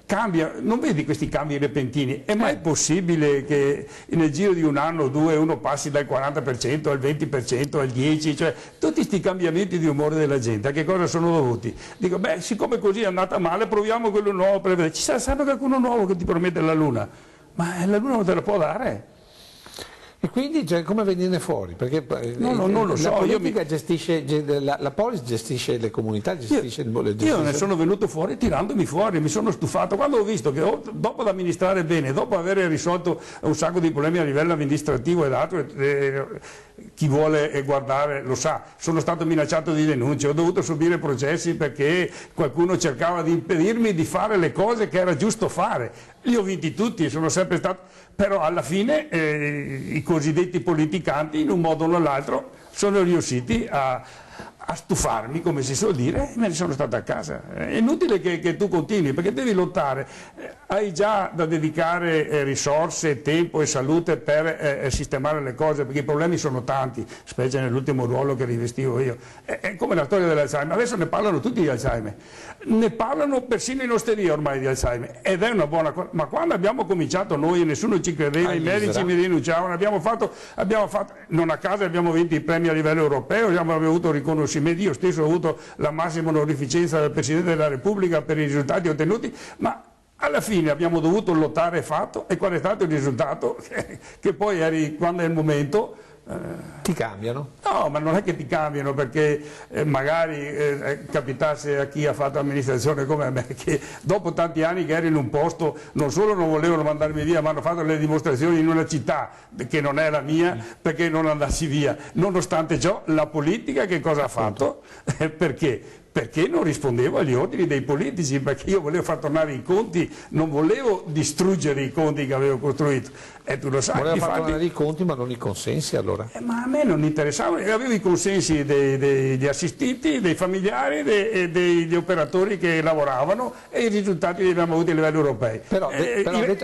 [SPEAKER 12] cambia, non vedi questi cambi repentini? È mai possibile che nel giro di un anno o due uno passi dal 40% al 20%, al 10%, cioè tutti questi cambiamenti di umore della gente, a che cosa sono dovuti? Dico, beh, siccome così è andata male, proviamo quello nuovo per vedere. Ci sarà sempre qualcuno nuovo che ti promette la Luna, ma la Luna non te la può dare.
[SPEAKER 1] E quindi cioè, come venirne fuori? Perché
[SPEAKER 12] non lo so.
[SPEAKER 1] La politica gestisce, la polis gestisce le comunità, gestisce
[SPEAKER 12] io ne sono venuto fuori tirandomi fuori, mi sono stufato. Quando ho visto che dopo ad amministrare bene, dopo aver risolto un sacco di problemi a livello amministrativo ed altro, chi vuole guardare lo sa, sono stato minacciato di denunce, ho dovuto subire processi perché qualcuno cercava di impedirmi di fare le cose che era giusto fare. Li ho vinti tutti, sono sempre stato... Però alla fine i cosiddetti politicanti in un modo o nell'altro sono riusciti a stufarmi, come si suol dire, e me ne sono stato a casa. È inutile che tu continui, perché devi lottare. Hai già da dedicare risorse, tempo e salute per sistemare le cose, perché i problemi sono tanti, specie nell'ultimo ruolo che rivestivo io. È come la storia dell'Alzheimer, adesso ne parlano tutti di Alzheimer, ne parlano persino in osteria ormai di Alzheimer, ed è una buona cosa. Ma quando abbiamo cominciato noi, nessuno ci credeva, i medici mi denunciavano, abbiamo fatto, non a caso abbiamo vinto i premi a livello europeo, abbiamo avuto riconoscimento. Io stesso ho avuto la massima onorificenza del Presidente della Repubblica per i risultati ottenuti, ma alla fine abbiamo dovuto lottare e fatto, e qual è stato il risultato? Che poi quando è il momento...
[SPEAKER 1] Ti cambiano?
[SPEAKER 12] No, ma non è che ti cambiano, perché magari capitasse a chi ha fatto amministrazione come me, che dopo tanti anni che ero in un posto, non solo non volevano mandarmi via, ma hanno fatto le dimostrazioni in una città che non è la mia, perché non andassi via. Nonostante ciò, la politica che cosa ha fatto? Perché? perché non rispondevo agli ordini dei politici, perché io volevo far tornare i conti, non volevo distruggere i conti che avevo costruito. E tu lo sai.
[SPEAKER 1] Voleva far tornare i conti ma non i consensi allora?
[SPEAKER 12] Ma a me non interessava, avevo i consensi degli assistiti, dei familiari e degli operatori che lavoravano e i risultati li abbiamo avuti a livello europeo.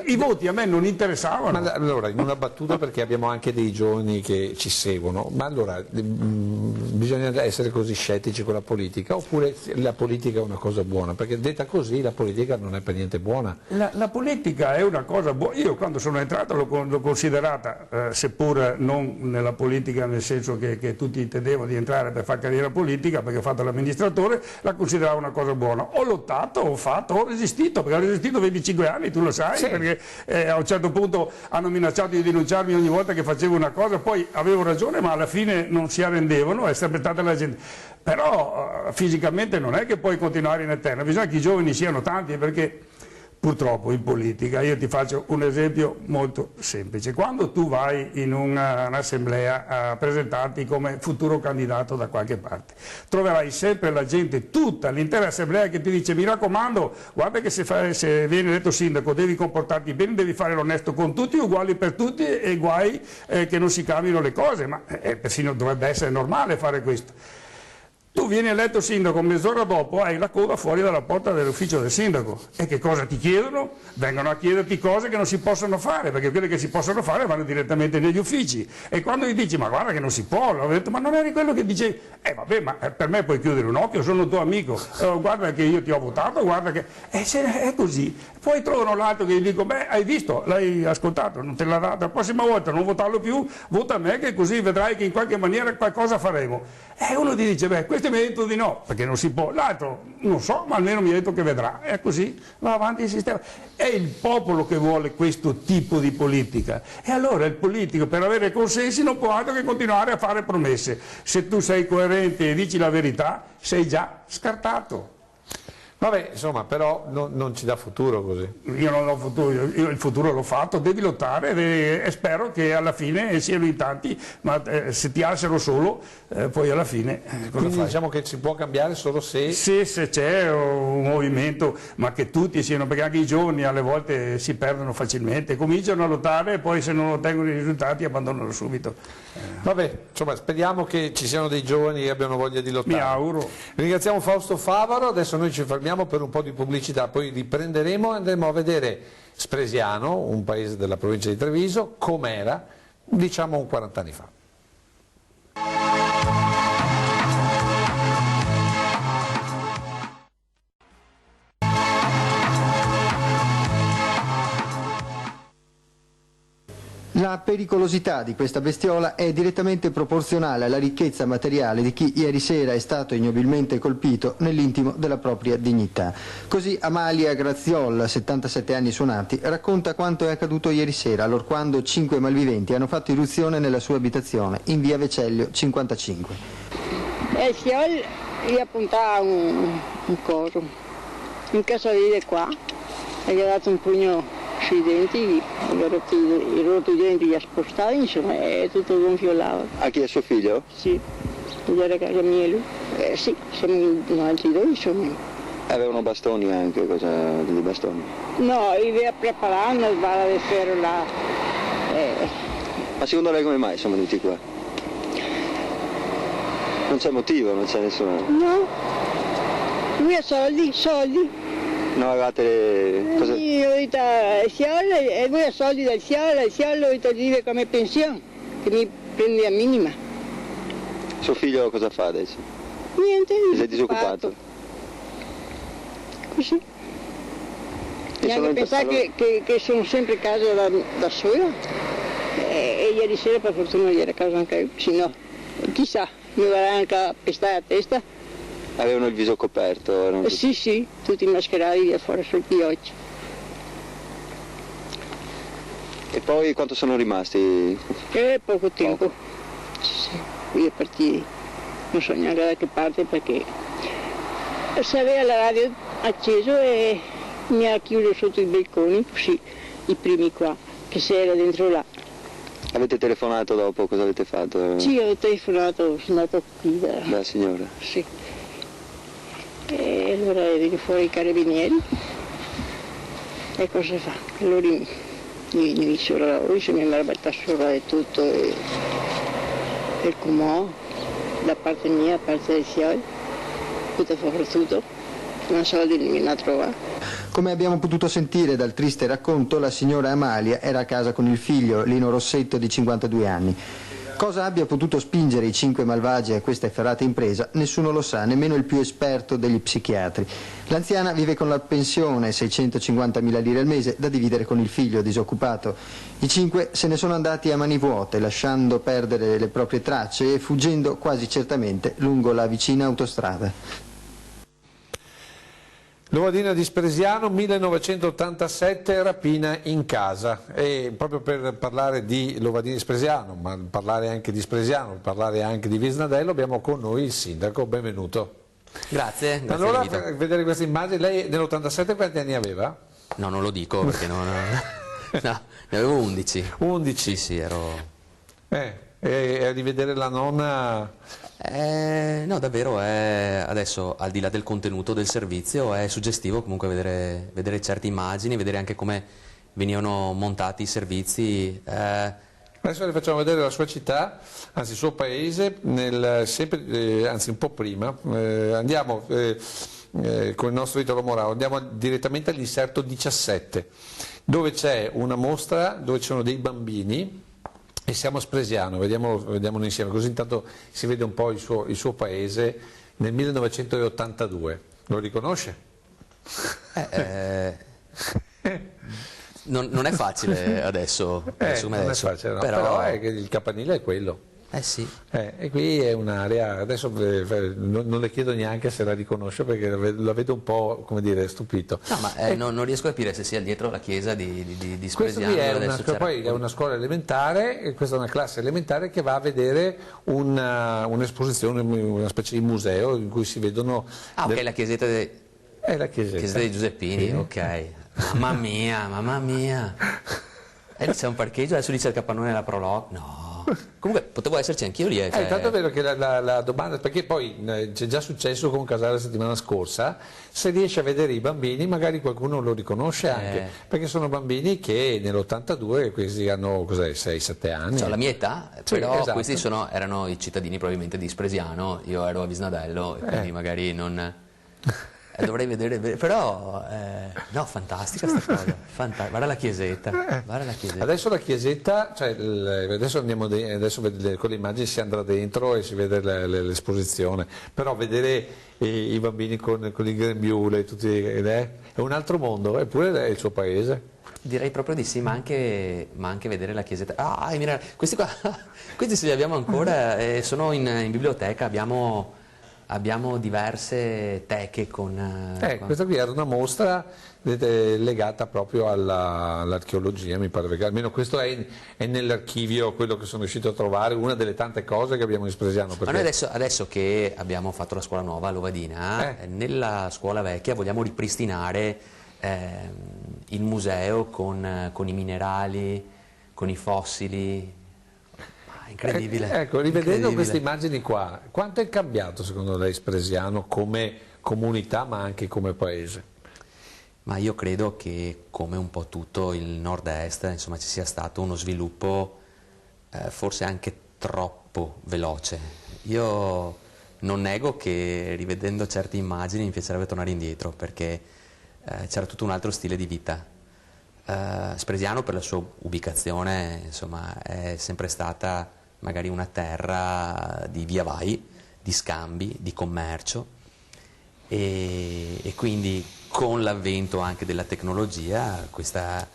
[SPEAKER 12] I voti a me non interessavano.
[SPEAKER 1] Ma allora, in una battuta, perché abbiamo anche dei giovani che ci seguono, ma allora bisogna essere così scettici con la politica oppure la politica è una cosa buona? Perché detta così la politica non è per niente buona.
[SPEAKER 12] La politica è una cosa buona, io quando sono entrato l'ho considerata, seppur non nella politica nel senso che tutti intendevano di entrare per fare carriera politica, perché ho fatto l'amministratore, la consideravo una cosa buona. Ho lottato, ho resistito, perché ho resistito 25 anni, tu lo sai, sì. Perché a un certo punto hanno minacciato di denunciarmi ogni volta che facevo una cosa, poi avevo ragione, ma alla fine non si arrendevano, è sempre stata la gente. Però fisicamente non è che puoi continuare in eterno, bisogna che i giovani siano tanti, perché purtroppo in politica, io ti faccio un esempio molto semplice, quando tu vai in un'assemblea a presentarti come futuro candidato da qualche parte, troverai sempre la gente, tutta l'intera assemblea che ti dice mi raccomando, guarda che se vieni eletto sindaco devi comportarti bene, devi fare l'onesto con tutti, uguali per tutti e guai che non si cambino le cose, ma persino dovrebbe essere normale fare questo. Tu vieni eletto sindaco, mezz'ora dopo hai la coda fuori dalla porta dell'ufficio del sindaco e che cosa ti chiedono? Vengono a chiederti cose che non si possono fare, perché quelle che si possono fare vanno direttamente negli uffici e quando gli dici ma guarda che non si può, ho detto ma non eri quello che dicevi, vabbè ma per me puoi chiudere un occhio, sono tuo amico, guarda che io ti ho votato, guarda che... è così. Poi trovano l'altro che gli dico beh hai visto, l'hai ascoltato, non te l'ha dato, la prossima volta non votarlo più, vota me che così vedrai che in qualche maniera qualcosa faremo. E uno ti dice beh questo mi ha detto di no, perché non si può, l'altro non so, ma almeno mi ha detto che vedrà, è così, va avanti il sistema. È il popolo che vuole questo tipo di politica e allora il politico per avere consensi non può altro che continuare a fare promesse. Se tu sei coerente e dici la verità, sei già scartato.
[SPEAKER 1] Vabbè, insomma, però non ci dà futuro così.
[SPEAKER 12] Io non ho futuro, io il futuro l'ho fatto, devi lottare e spero che alla fine siano in tanti, ma se ti alzano solo, poi alla fine cosa
[SPEAKER 1] Quindi
[SPEAKER 12] fai?
[SPEAKER 1] diciamo che si può cambiare solo se...
[SPEAKER 12] Se c'è un movimento, ma che tutti siano, perché anche i giovani alle volte si perdono facilmente, cominciano a lottare e poi se non ottengono i risultati abbandonano subito.
[SPEAKER 1] Vabbè, insomma, speriamo che ci siano dei giovani che abbiano voglia di lottare.
[SPEAKER 12] Mi auguro.
[SPEAKER 1] Ringraziamo Fausto Favaro, adesso noi ci fermiamo per un po' di pubblicità, poi riprenderemo e andremo a vedere Spresiano, un paese della provincia di Treviso, com'era, diciamo 40 anni fa.
[SPEAKER 15] La pericolosità di questa bestiola è direttamente proporzionale alla ricchezza materiale di chi ieri sera è stato ignobilmente colpito nell'intimo della propria dignità. Così Amalia Graziol, 77 anni suonati, racconta quanto è accaduto ieri sera, allorquando 5 malviventi hanno fatto irruzione nella sua abitazione in via Vecellio 55.
[SPEAKER 16] Il fiol gli ha puntato un coso, in casa di qua, e gli ha dato un pugno sui denti, gli ha rotto i denti, gli ha spostati, insomma, è tutto gonfiolato.
[SPEAKER 17] A chi è suo figlio?
[SPEAKER 16] Sì, gli era a casa mia lui. Sì, siamo davanti noi, insomma.
[SPEAKER 17] Avevano bastoni anche, degli bastoni?
[SPEAKER 16] No, aveva preparato una sbarra di ferro là.
[SPEAKER 17] Ma secondo lei come mai sono venuti qua? Non c'è motivo, non c'è nessuno...
[SPEAKER 16] No, lui ha soldi.
[SPEAKER 17] Non avevate cosa...
[SPEAKER 16] Io ho detto e voi ha soldi dal Ciolo, ho detto vive come pensione, che mi prende a minima.
[SPEAKER 17] Suo figlio cosa fa adesso?
[SPEAKER 16] Niente,
[SPEAKER 17] sei disoccupato?
[SPEAKER 16] Così. E anche pensare che sono sempre a casa da sola. E ieri sera per fortuna ero a casa anche io, se no, chissà, mi verrà anche a pestare a testa.
[SPEAKER 17] Avevano il viso coperto?
[SPEAKER 16] Sì, tutti mascherati via fuori sul pioggia.
[SPEAKER 17] E poi quanto sono rimasti?
[SPEAKER 16] Poco tempo. Sì, qui è partito, non so neanche da che parte perché si aveva la radio acceso e mi ha chiuso sotto i balconi, così i primi qua, che si era dentro là.
[SPEAKER 17] Avete telefonato dopo? Cosa avete fatto?
[SPEAKER 16] Sì, ho telefonato, sono andato qui
[SPEAKER 17] dalla signora?
[SPEAKER 16] Sì. e allora viene fuori i carabinieri e cosa fa? Allora mi diceva, mi avrebbe assurdato tutto il comò da parte mia, da parte dei suoi, tutto soprattutto, non so di mi a trovare.
[SPEAKER 15] Come abbiamo potuto sentire dal triste racconto, la signora Amalia era a casa con il figlio, Lino Rossetto, di 52 anni. Cosa abbia potuto spingere i 5 malvagi a questa efferata impresa, nessuno lo sa, nemmeno il più esperto degli psichiatri. L'anziana vive con la pensione, 650.000 lire al mese, da dividere con il figlio disoccupato. I 5 se ne sono andati a mani vuote, lasciando perdere le proprie tracce e fuggendo quasi certamente lungo la vicina autostrada.
[SPEAKER 1] Lovadina di Spresiano, 1987, rapina in casa. E proprio per parlare di Lovadina di Spresiano, ma parlare anche di Spresiano, parlare anche di Visnadello, abbiamo con noi il sindaco. Benvenuto.
[SPEAKER 18] Grazie.
[SPEAKER 1] Allora, per vedere questa immagine, lei nell'87 quanti anni aveva?
[SPEAKER 18] No, non lo dico perché no, ne avevo 11.
[SPEAKER 1] 11?
[SPEAKER 18] Sì, ero...
[SPEAKER 1] E a rivedere la nonna...
[SPEAKER 18] no, davvero, adesso al di là del contenuto del servizio è suggestivo comunque vedere certe immagini, vedere anche come venivano montati i servizi.
[SPEAKER 1] Adesso le facciamo vedere la sua città, anzi il suo paese, anzi un po' prima. Andiamo con il nostro Italo Morao, andiamo direttamente all'inserto 17, dove c'è una mostra dove ci sono dei bambini. E siamo a Spresiano, vediamolo insieme, così intanto si vede un po' il suo paese nel 1982. Lo riconosce?
[SPEAKER 18] Non è facile adesso,
[SPEAKER 1] non è facile, no, però è che il campanile è quello.
[SPEAKER 18] Sì.
[SPEAKER 1] E qui è un'area, adesso non le chiedo neanche se la riconosce perché la vedo un po', come dire, stupito.
[SPEAKER 18] No, ma non riesco a capire se sia dietro la chiesa di Spresiano.
[SPEAKER 1] Poi è una scuola elementare, e questa è una classe elementare che va a vedere un'esposizione, una specie di museo in cui si vedono...
[SPEAKER 18] ok, la chiesetta
[SPEAKER 1] è la chiesetta
[SPEAKER 18] dei Giuseppini, ok. Mamma mia. E lì c'è un parcheggio, adesso dice il capannone della Prolog. No. Comunque potevo esserci anch'io lì.
[SPEAKER 1] Tanto è vero che la domanda, perché poi c'è già successo con Casale la settimana scorsa, se riesce a vedere i bambini magari qualcuno lo riconosce anche, perché sono bambini che nell'82 questi hanno 6-7 anni.
[SPEAKER 18] Cioè la mia età, però
[SPEAKER 1] esatto.
[SPEAKER 18] Questi erano i cittadini probabilmente di Spresiano, io ero a Visnadello e quindi magari non... dovrei vedere, però no, fantastica sta cosa, guarda la chiesetta,
[SPEAKER 1] Adesso la chiesetta, adesso con le immagini si andrà dentro e si vede l'esposizione, però vedere i bambini con il grembiule, è un altro mondo, eppure è il suo paese.
[SPEAKER 18] Direi proprio di sì, ma anche vedere la chiesetta. Mira, questi se li abbiamo ancora, sono in biblioteca, abbiamo diverse teche con...
[SPEAKER 1] Questa qui era una mostra legata proprio all'archeologia, mi pare, perché almeno questo è nell'archivio, quello che sono riuscito a trovare, una delle tante cose che abbiamo in Spresiano.
[SPEAKER 18] Ma noi adesso che abbiamo fatto la scuola nuova a Lovadina, nella scuola vecchia vogliamo ripristinare il museo con i minerali, con i fossili. Incredibile.
[SPEAKER 1] Ecco, rivedendo queste immagini qua, quanto è cambiato secondo lei Spresiano come comunità ma anche come paese?
[SPEAKER 18] Ma io credo che come un po' tutto il nord-est, insomma, ci sia stato uno sviluppo forse anche troppo veloce. Io non nego che rivedendo certe immagini mi piacerebbe tornare indietro perché c'era tutto un altro stile di vita. Spresiano per la sua ubicazione, insomma, è sempre stata magari una terra di via vai, di scambi, di commercio e quindi con l'avvento anche della tecnologia questa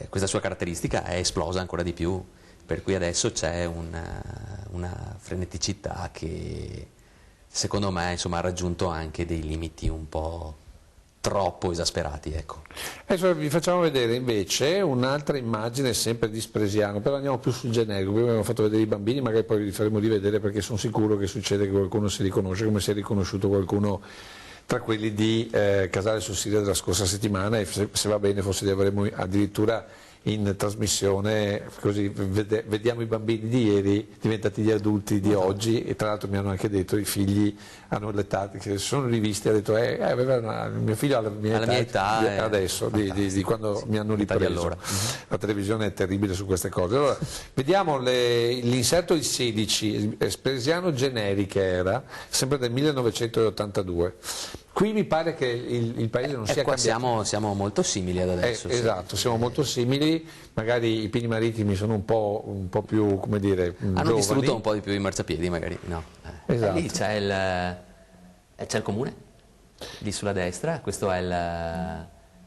[SPEAKER 18] sua caratteristica è esplosa ancora di più, per cui adesso c'è una freneticità che secondo me, insomma, ha raggiunto anche dei limiti un po' troppo esasperati, ecco.
[SPEAKER 1] Adesso vi facciamo vedere invece un'altra immagine sempre di Spresiano, però andiamo più sul generico. Prima abbiamo fatto vedere i bambini, magari poi li faremo rivedere perché sono sicuro che succede che qualcuno si riconosce, come si è riconosciuto qualcuno tra quelli di Casale sul Sirio della scorsa settimana, e se va bene forse li avremo addirittura in trasmissione, così vediamo i bambini di ieri diventati gli adulti di oggi, e tra l'altro mi hanno anche detto i figli hanno l'età, che si sono rivisti e ha detto mio figlio ha la mia età adesso, di quando mi hanno ripreso.
[SPEAKER 18] Allora.
[SPEAKER 1] La televisione è terribile su queste cose. Allora, vediamo l'inserto il 16, Espresiano Generiche era, sempre del 1982. Qui mi pare che il paese non sia cambiato.
[SPEAKER 18] Siamo molto simili ad adesso.
[SPEAKER 1] Esatto, siamo molto simili, magari i pini marittimi sono un po' più, come dire,
[SPEAKER 18] hanno
[SPEAKER 1] giovani.
[SPEAKER 18] distrutto un po' di più i marciapiedi, magari, no.
[SPEAKER 1] Esatto.
[SPEAKER 18] Lì c'è il comune, lì sulla destra, questo è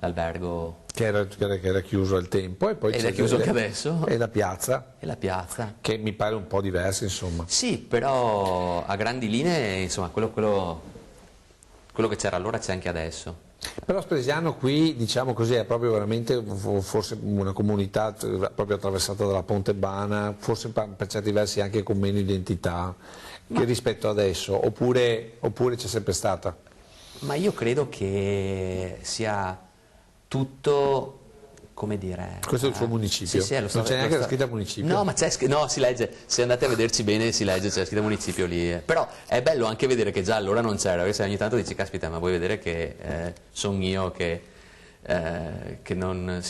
[SPEAKER 18] l'albergo
[SPEAKER 1] che era chiuso al tempo, e poi
[SPEAKER 18] è chiuso anche adesso.
[SPEAKER 1] E la piazza.
[SPEAKER 18] E la piazza.
[SPEAKER 1] Che mi pare un po' diversa, insomma.
[SPEAKER 18] Sì, però a grandi linee, insomma, quello che c'era allora c'è anche adesso.
[SPEAKER 1] Però Spresiano qui, diciamo così, è proprio veramente forse una comunità proprio attraversata dalla Ponte Bana, forse per certi versi anche con meno identità che rispetto adesso, oppure c'è sempre stata?
[SPEAKER 18] Ma io credo che sia tutto, come dire...
[SPEAKER 1] Questo è il suo municipio?
[SPEAKER 18] Sì,
[SPEAKER 1] non c'è neanche la scritta municipio?
[SPEAKER 18] No, ma si legge, se andate a vederci bene si legge, c'è la scritta municipio lì. Però è bello anche vedere che già allora non c'era, perché se ogni tanto dici, caspita, ma vuoi vedere che sono io che non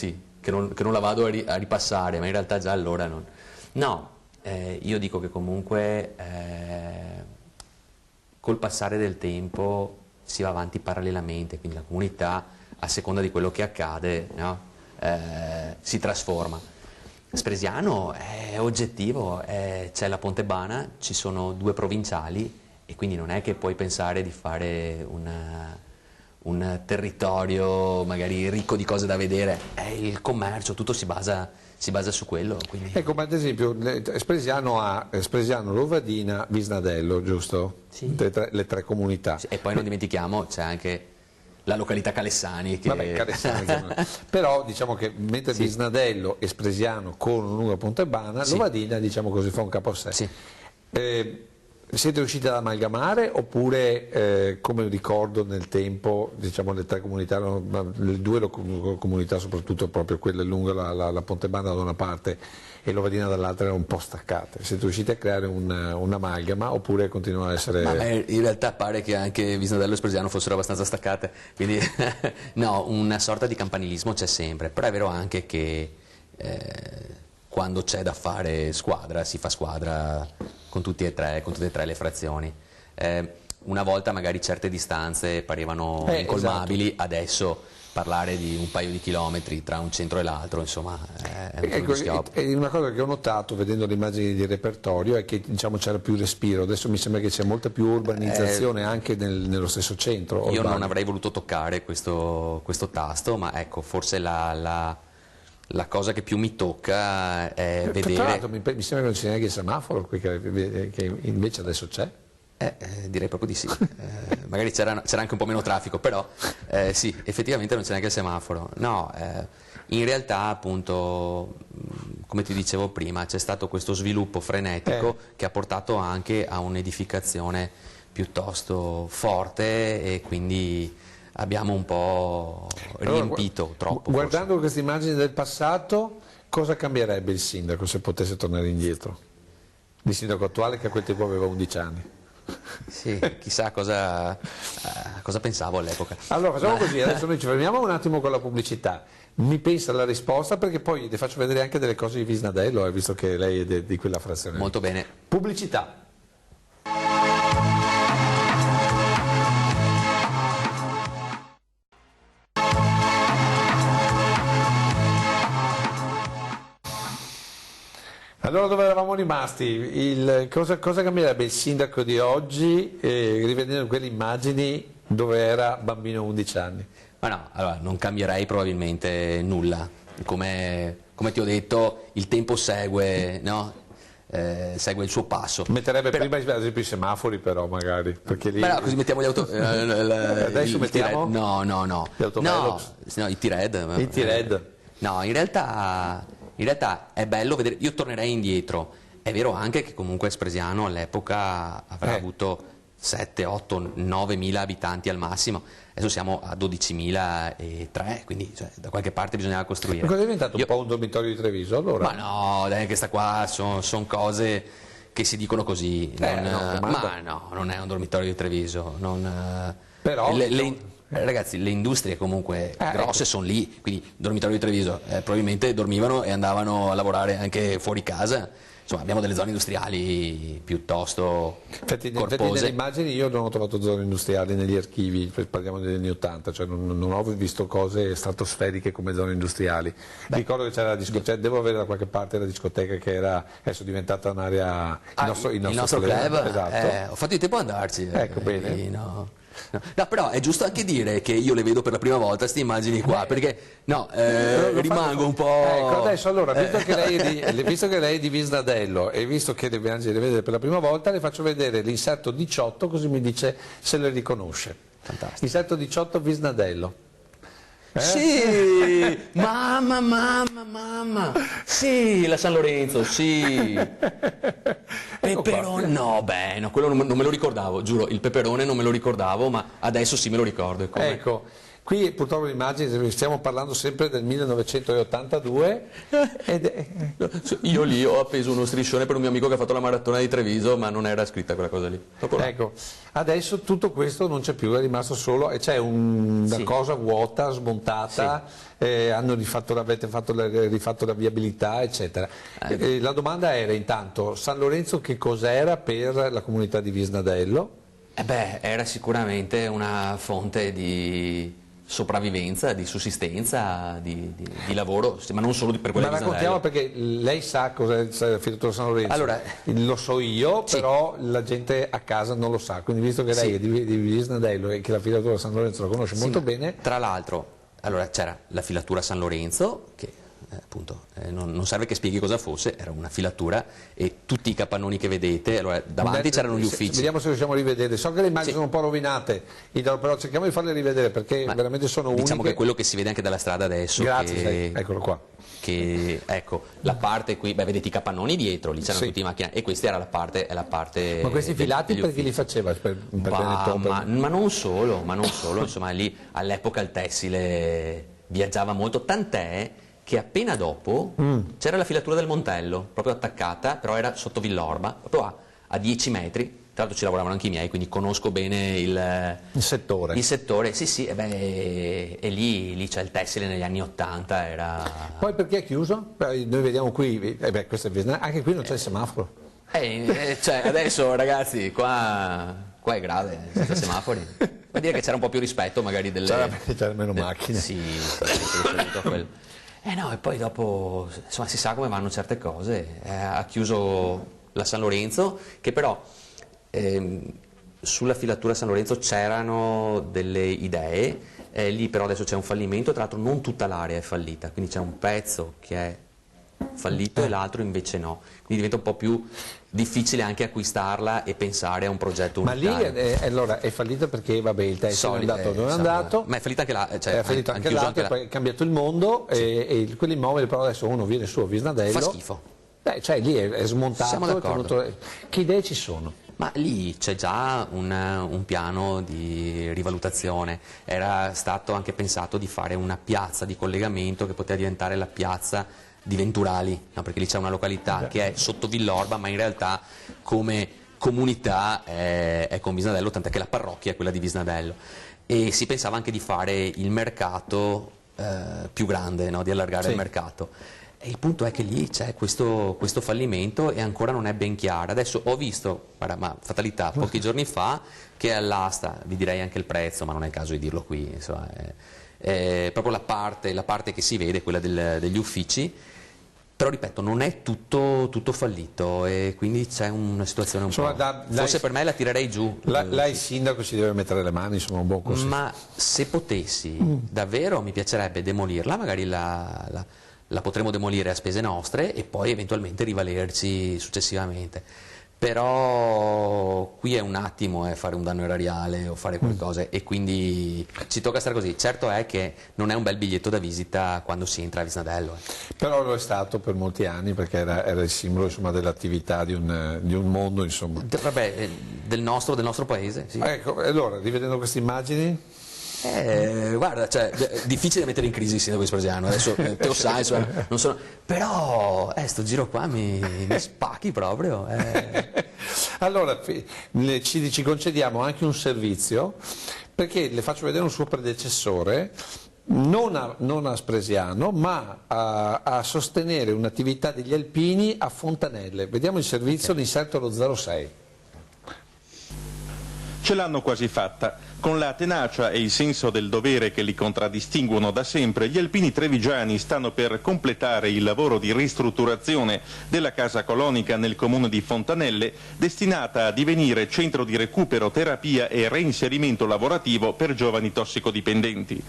[SPEAKER 18] la vado a ripassare, ma in realtà già allora non... No, io dico che comunque col passare del tempo si va avanti parallelamente, quindi la comunità, a seconda di quello che accade, no? Si trasforma. Spresiano è oggettivo, c'è la Ponte Bana, ci sono 2 provinciali, e quindi non è che puoi pensare di fare un territorio magari ricco di cose da vedere, è il commercio, tutto si basa su quello. Quindi...
[SPEAKER 1] Ecco, ma ad esempio Spresiano ha Spresiano, Lovadina, Visnadello, giusto?
[SPEAKER 18] Sì.
[SPEAKER 1] Le 3 comunità.
[SPEAKER 18] Sì, e poi non dimentichiamo, c'è anche la località Calessani che...
[SPEAKER 1] Vabbè, Calessani però diciamo che mentre Visnadello e Spresiano corrono lungo Ponte Bana, Lovadina, diciamo così, fa un capo a sé.
[SPEAKER 18] Sì.
[SPEAKER 1] Siete riusciti ad amalgamare, oppure come ricordo nel tempo, diciamo, le 3 comunità, le 2 comunità, soprattutto proprio quelle lungo la Ponte Bana da una parte e Lovadina dall'altra, erano un po' staccate? Siete riusciti a creare un'amalgama, oppure continuano ad essere...
[SPEAKER 18] Ma in realtà pare che anche Visnadello e Spresiano fossero abbastanza staccate, quindi no, una sorta di campanilismo c'è sempre, però è vero anche che quando c'è da fare squadra, si fa squadra con tutte e tre le frazioni. Una volta magari certe distanze parevano incolmabili, esatto. Adesso parlare di un paio di chilometri tra un centro e l'altro, insomma, è un po' di schioppo.
[SPEAKER 1] E una cosa che ho notato vedendo le immagini di repertorio è che, diciamo, c'era più respiro, adesso mi sembra che c'è molta più urbanizzazione anche nello stesso centro.
[SPEAKER 18] Io non avrei voluto toccare questo tasto, ma ecco, forse la cosa che più mi tocca è vedere...
[SPEAKER 1] Tra l'altro mi sembra che non c'è neanche il semaforo qui, che invece adesso c'è.
[SPEAKER 18] Direi proprio di sì. Magari c'era anche un po' meno traffico, però sì, effettivamente non c'è neanche il semaforo. No, in realtà, appunto, come ti dicevo prima, c'è stato questo sviluppo frenetico che ha portato anche a un'edificazione piuttosto forte, e quindi abbiamo un po' riempito troppo.
[SPEAKER 1] Guardando
[SPEAKER 18] forse.
[SPEAKER 1] queste immagini del passato, cosa cambierebbe il sindaco se potesse tornare indietro? Il sindaco attuale, che a quel tempo aveva 11 anni.
[SPEAKER 18] Sì, chissà cosa pensavo all'epoca.
[SPEAKER 1] Allora facciamo così, adesso noi ci fermiamo un attimo con la pubblicità, mi pensa alla risposta, perché poi le faccio vedere anche delle cose di Visnadello, visto che lei è di quella frazione.
[SPEAKER 18] Molto bene.
[SPEAKER 1] Pubblicità. Allora, dove eravamo rimasti? Cosa cambierebbe il sindaco di oggi, rivedendo quelle immagini dove era bambino 11 anni?
[SPEAKER 18] Ma no, allora non cambierei probabilmente nulla. Come ti ho detto, il tempo segue, no? Segue il suo passo.
[SPEAKER 1] Metterebbe prima ad esempio i semafori, però magari, perché lì...
[SPEAKER 18] Ma no, così mettiamo gli auto...
[SPEAKER 1] Adesso mettiamo?
[SPEAKER 18] No,
[SPEAKER 1] gli autovelox?
[SPEAKER 18] No, i T-Red.
[SPEAKER 1] I T-Red.
[SPEAKER 18] No, in realtà è bello vedere, io tornerei indietro. È vero anche che comunque Spresiano all'epoca avrà avuto 7, 8, 9.000 abitanti al massimo, adesso siamo a 12.003, quindi cioè, da qualche parte bisognava costruire.
[SPEAKER 1] Ma cosa è diventato un po' un dormitorio di Treviso allora?
[SPEAKER 18] Ma no, dai, questa qua sono cose che si dicono così, ma no, non è un dormitorio di Treviso,
[SPEAKER 1] però
[SPEAKER 18] ragazzi, le industrie comunque grosse sono lì, quindi dormitorio di Treviso, probabilmente dormivano e andavano a lavorare anche fuori casa. Insomma, abbiamo delle zone industriali piuttosto corpose.
[SPEAKER 1] Infatti nelle immagini io non ho trovato zone industriali negli archivi, parliamo degli anni 80, cioè non ho visto cose stratosferiche come zone industriali. Ricordo che c'era la discoteca, cioè, devo avere da qualche parte la discoteca che era adesso diventata un'area, il nostro club. Esatto.
[SPEAKER 18] Ho fatto in tempo ad andarci.
[SPEAKER 1] Ecco, bene.
[SPEAKER 18] No, però è giusto anche dire che io le vedo per la prima volta queste immagini qua, perché rimango un po'...
[SPEAKER 1] Ecco, adesso allora, visto che lei è di Visnadello e visto che le vede per la prima volta, le faccio vedere l'inserto 18, così mi dice se le riconosce.
[SPEAKER 18] Fantastico.
[SPEAKER 1] Inserto 18 Visnadello.
[SPEAKER 18] Sì, mamma, sì, la San Lorenzo, sì. Peperone, no, quello non me lo ricordavo, giuro, il peperone non me lo ricordavo, ma adesso sì me lo ricordo.
[SPEAKER 1] Ecco, qui purtroppo l'immagine, stiamo parlando sempre del 1982.
[SPEAKER 18] Io lì ho appeso uno striscione per un mio amico che ha fatto la maratona di Treviso, ma non era scritta quella cosa lì.
[SPEAKER 1] Ecco, adesso tutto questo non c'è più, è rimasto solo, e c'è una cosa vuota, smontata, avete rifatto la viabilità, eccetera. La domanda era intanto, San Lorenzo che cos'era per la comunità di Visnadello?
[SPEAKER 18] Era sicuramente una fonte di sopravvivenza, di sussistenza, di lavoro, ma non solo per quella di Visnadello.
[SPEAKER 1] Ma raccontiamo, perché lei sa cos'è la filatura San Lorenzo,
[SPEAKER 18] allora,
[SPEAKER 1] lo so io, però la gente a casa non lo sa, quindi visto che lei è di Visnadello e che la filatura San Lorenzo la conosce molto bene.
[SPEAKER 18] Tra l'altro, allora c'era la filatura San Lorenzo, che appunto non serve che spieghi cosa fosse, era una filatura e tutti i capannoni che vedete, allora davanti c'erano gli uffici.
[SPEAKER 1] Vediamo se riusciamo a rivedere, so che le immagini sono un po' rovinate, però cerchiamo di farle rivedere perché veramente sono uniche.
[SPEAKER 18] Diciamo che quello che si vede anche dalla strada adesso,
[SPEAKER 1] eccolo qua.
[SPEAKER 18] Ecco, la parte qui, vedete i capannoni dietro, lì c'erano tutte le macchine e questa era la parte
[SPEAKER 1] Ma questi filati perché li faceva?
[SPEAKER 18] Ma non solo, insomma lì all'epoca il tessile viaggiava molto, tant'è che appena dopo c'era la filatura del Montello, proprio attaccata, però era sotto Villorba, proprio a 10 metri, tra l'altro ci lavoravano anche i miei, quindi conosco bene il
[SPEAKER 1] settore.
[SPEAKER 18] Il settore, sì, e lì c'è il tessile negli anni 80, era...
[SPEAKER 1] Poi perché è chiuso? Noi vediamo qui, questo è anche qui non c'è il semaforo.
[SPEAKER 18] Cioè, adesso ragazzi, qua è grave, senza semafori. Vuol dire che c'era un po' più rispetto magari delle...
[SPEAKER 1] C'era meno macchine.
[SPEAKER 18] Sì, quello. No, e poi dopo, insomma, si sa come vanno certe cose. Ha chiuso la San Lorenzo, che però sulla filatura San Lorenzo c'erano delle idee, lì però adesso c'è un fallimento, tra l'altro non tutta l'area è fallita, quindi c'è un pezzo che è fallito e l'altro invece no, quindi diventa un po' più difficile anche acquistarla e pensare a un progetto unitario.
[SPEAKER 1] Ma lì allora è fallita perché il tessile è andato dove è andato,
[SPEAKER 18] ma è fallita anche là,
[SPEAKER 1] è fallito anche là, poi è cambiato il mondo e quell'immobile però adesso uno viene su a Visnadello,
[SPEAKER 18] fa schifo,
[SPEAKER 1] cioè lì è smontato.
[SPEAKER 18] Siamo d'accordo.
[SPEAKER 1] Che idee ci sono?
[SPEAKER 18] Ma lì c'è già un piano di rivalutazione, era stato anche pensato di fare una piazza di collegamento che poteva diventare la piazza di Venturali, no? Perché lì c'è una località che è sotto Villorba, ma in realtà come comunità è con Visnadello, tant'è che la parrocchia è quella di Visnadello. E si pensava anche di fare il mercato più grande, no? Di allargare il mercato. E il punto è che lì c'è questo fallimento e ancora non è ben chiara. Adesso ho visto, ma fatalità, pochi giorni fa, che all'asta, vi direi anche il prezzo, ma non è il caso di dirlo qui, insomma, proprio la parte che si vede, quella degli uffici. Però ripeto, non è tutto fallito e quindi c'è una situazione un po'... Forse per me la tirerei giù.
[SPEAKER 1] Lei sindaco si deve mettere le mani, insomma, un buon consiglio.
[SPEAKER 18] Ma se potessi, davvero mi piacerebbe demolirla, magari la potremo demolire a spese nostre e poi eventualmente rivalerci successivamente. Però qui è un attimo fare un danno erariale o fare qualcosa e quindi ci tocca stare così. Certo è che non è un bel biglietto da visita quando si entra a Visnadello.
[SPEAKER 1] Però lo è stato per molti anni perché era il simbolo, insomma, dell'attività di un mondo, insomma.
[SPEAKER 18] Vabbè, del nostro paese. Sì.
[SPEAKER 1] Ecco, allora, rivedendo queste immagini...
[SPEAKER 18] Guarda, cioè, difficile da mettere in crisi il sindaco di Spresiano, adesso te lo sai, non sono... però sto giro qua mi spacchi proprio.
[SPEAKER 1] Allora, ci concediamo anche un servizio, perché le faccio vedere un suo predecessore, non a Spresiano, ma a sostenere un'attività degli alpini a Fontanelle. Vediamo il servizio, l'inserto allo 06.
[SPEAKER 4] Ce l'hanno quasi fatta. Con la tenacia e il senso del dovere che li contraddistinguono da sempre, gli alpini trevigiani stanno per completare il lavoro di ristrutturazione della casa colonica nel comune di Fontanelle, destinata a divenire centro di recupero, terapia e reinserimento lavorativo per giovani tossicodipendenti.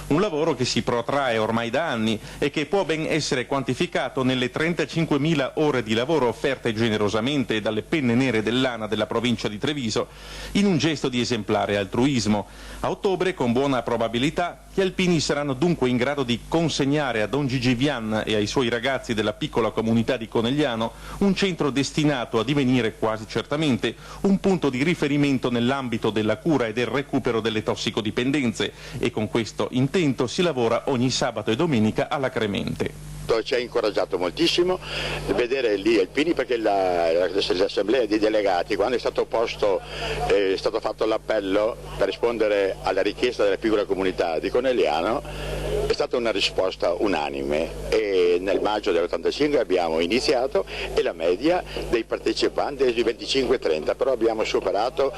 [SPEAKER 4] Un lavoro che si protrae ormai da anni e che può ben essere quantificato nelle 35.000 ore di lavoro offerte generosamente dalle penne nere dell'ANA della provincia di Treviso, in un gesto di esemplare altruismo. A ottobre, con buona probabilità, gli alpini saranno dunque in grado di consegnare a Don Gigi Vian e ai suoi ragazzi della piccola comunità di Conegliano un centro destinato a divenire quasi certamente un punto di riferimento nell'ambito della cura e del recupero delle tossicodipendenze, e con questo intento si lavora ogni sabato e domenica alla Cremente.
[SPEAKER 19] Ci ha incoraggiato moltissimo vedere lì alpini, perché l'assemblea dei delegati, quando è stato fatto l'appello per rispondere alla richiesta della piccola comunità di Conegliano, è stata una risposta unanime, e nel maggio dell'85 abbiamo iniziato e la media dei partecipanti è di 25-30, però abbiamo superato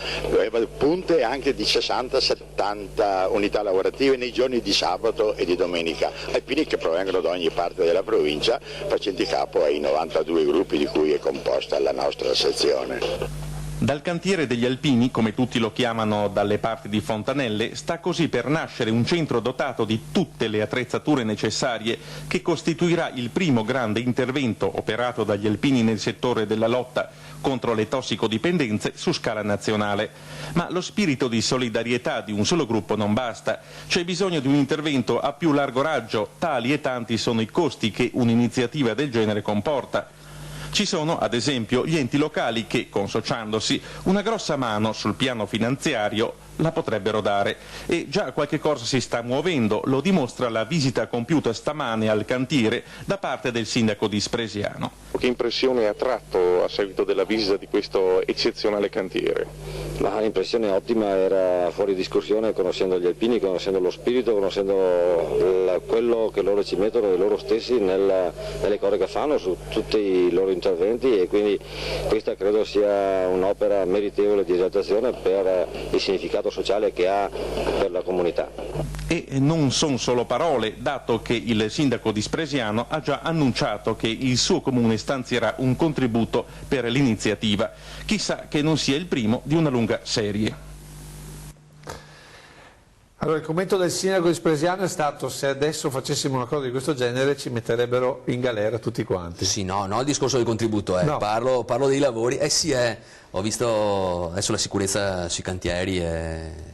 [SPEAKER 19] punte anche di 60-70 unità lavorative nei giorni di sabato e di domenica, alpini che provengono da ogni parte della provincia, facendo capo ai 92 gruppi di cui è composta la nostra sezione.
[SPEAKER 4] Dal cantiere degli alpini, come tutti lo chiamano dalle parti di Fontanelle, sta così per nascere un centro dotato di tutte le attrezzature necessarie, che costituirà il primo grande intervento operato dagli alpini nel settore della lotta contro le tossicodipendenze su scala nazionale. Ma lo spirito di solidarietà di un solo gruppo non basta, c'è bisogno di un intervento a più largo raggio, tali e tanti sono i costi che un'iniziativa del genere comporta. Ci sono, ad esempio, gli enti locali che, consociandosi, una grossa mano sul piano finanziario la potrebbero dare, e già qualche cosa si sta muovendo, lo dimostra la visita compiuta stamane al cantiere da parte del sindaco di Spresiano.
[SPEAKER 20] Che impressione ha tratto a seguito della visita di questo eccezionale cantiere?
[SPEAKER 21] L'impressione ottima, era fuori discussione, conoscendo gli alpini, conoscendo lo spirito, conoscendo quello che loro ci mettono e loro stessi nelle cose che fanno su tutti i loro interventi, e quindi questa credo sia un'opera meritevole di esaltazione per il significato sociale che ha per la comunità.
[SPEAKER 4] E non sono solo parole, dato che il sindaco di Spresiano ha già annunciato che il suo comune stanzierà un contributo per l'iniziativa. Chissà che non sia il primo di una lunga serie.
[SPEAKER 1] Allora, il commento del sindaco di Spresiano è stato: se adesso facessimo una cosa di questo genere ci metterebbero in galera tutti quanti.
[SPEAKER 18] Sì, no, il discorso del contributo,
[SPEAKER 1] no.
[SPEAKER 18] Parlo dei lavori, ho visto adesso la sicurezza sui cantieri.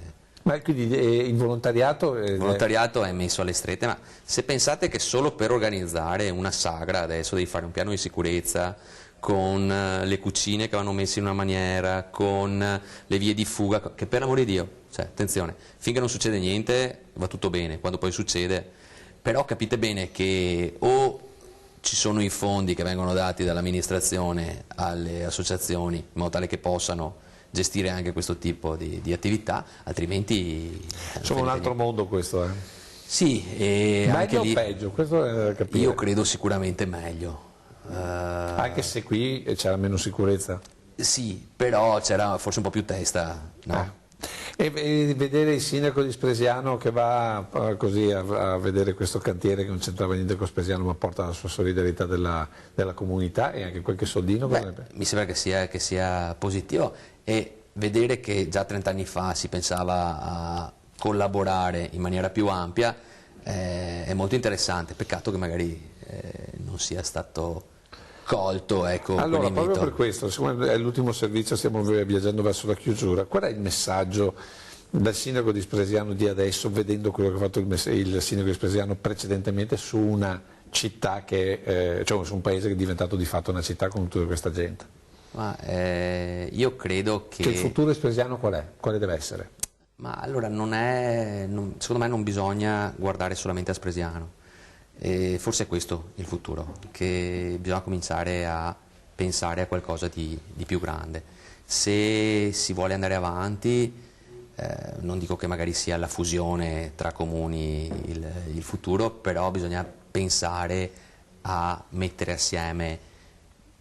[SPEAKER 1] Ma quindi il volontariato?
[SPEAKER 18] Il volontariato è messo alle strette, ma se pensate che solo per organizzare una sagra adesso devi fare un piano di sicurezza, con le cucine che vanno messe in una maniera, con le vie di fuga, che per l'amor di Dio, cioè, attenzione, finché non succede niente va tutto bene, quando poi succede, però capite bene che o ci sono i fondi che vengono dati dall'amministrazione alle associazioni in modo tale che possano gestire anche questo tipo di attività, altrimenti...
[SPEAKER 1] Insomma, un altro mondo questo,
[SPEAKER 18] Sì, e
[SPEAKER 1] meglio
[SPEAKER 18] anche lì,
[SPEAKER 1] o peggio? Questo è capire.
[SPEAKER 18] Io credo sicuramente meglio.
[SPEAKER 1] Anche se qui c'era meno sicurezza?
[SPEAKER 18] Sì, però c'era forse un po' più testa, no?
[SPEAKER 1] E vedere il sindaco di Spresiano che va così a vedere questo cantiere che non c'entrava niente con Spresiano, ma porta la sua solidarietà della comunità e anche qualche soldino.
[SPEAKER 18] Mi sembra che sia positivo, e vedere che già 30 anni fa si pensava a collaborare in maniera più ampia è molto interessante. Peccato che magari non sia stato
[SPEAKER 2] colto. Ecco,
[SPEAKER 1] allora,
[SPEAKER 2] quell'invito.
[SPEAKER 1] proprio per questo, siccome è l'ultimo servizio, stiamo viaggiando verso la chiusura, qual è il messaggio dal sindaco di Spresiano di adesso, vedendo quello che ha fatto il sindaco di Spresiano precedentemente su una città cioè su un paese che è diventato di fatto una città con tutta questa gente?
[SPEAKER 2] Ma io credo che
[SPEAKER 1] il futuro di Spresiano qual è? Quale deve essere?
[SPEAKER 2] Ma allora secondo me non bisogna guardare solamente a Spresiano, forse è questo il futuro, che bisogna cominciare a pensare a qualcosa di più grande. Se si vuole andare avanti, non dico che magari sia la fusione tra comuni il futuro, però bisogna pensare a mettere assieme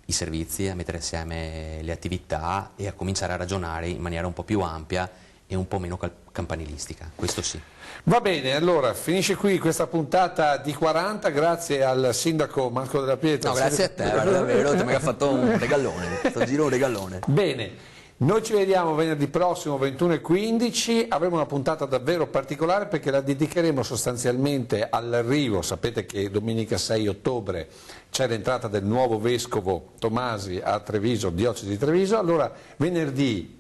[SPEAKER 2] i servizi, a mettere assieme le attività e a cominciare a ragionare in maniera un po' più ampia e un po' meno campanilistica, questo sì.
[SPEAKER 1] Va bene, allora finisce qui questa puntata di 40, grazie al sindaco Marco Della Pietra.
[SPEAKER 2] No, grazie a te, davvero, ti mi ha fatto un regalone, questo giro un regalone.
[SPEAKER 1] Bene. Noi ci vediamo venerdì prossimo 21:15, avremo una puntata davvero particolare perché la dedicheremo sostanzialmente all'arrivo, sapete che domenica 6 ottobre c'è l'entrata del nuovo vescovo Tomasi a Treviso, diocesi di Treviso, allora venerdì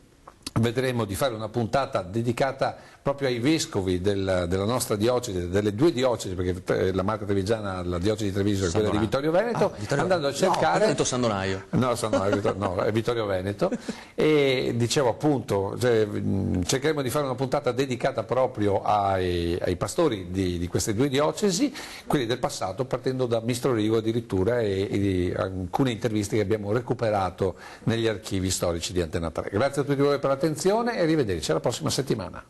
[SPEAKER 1] vedremo di fare una puntata dedicata proprio ai vescovi della nostra diocesi, delle due diocesi, perché la Marca Trevigiana, la diocesi di Treviso è quella di Vittorio Veneto, andando a cercare...
[SPEAKER 2] No, San Donaio.
[SPEAKER 1] No, è Vittorio Veneto, e dicevo appunto, cercheremo di fare una puntata dedicata proprio ai pastori di queste due diocesi, quelli del passato, partendo da Mistro Rigo addirittura e di alcune interviste che abbiamo recuperato negli archivi storici di Antena 3. Grazie a tutti voi per l'attenzione e arrivederci alla prossima settimana.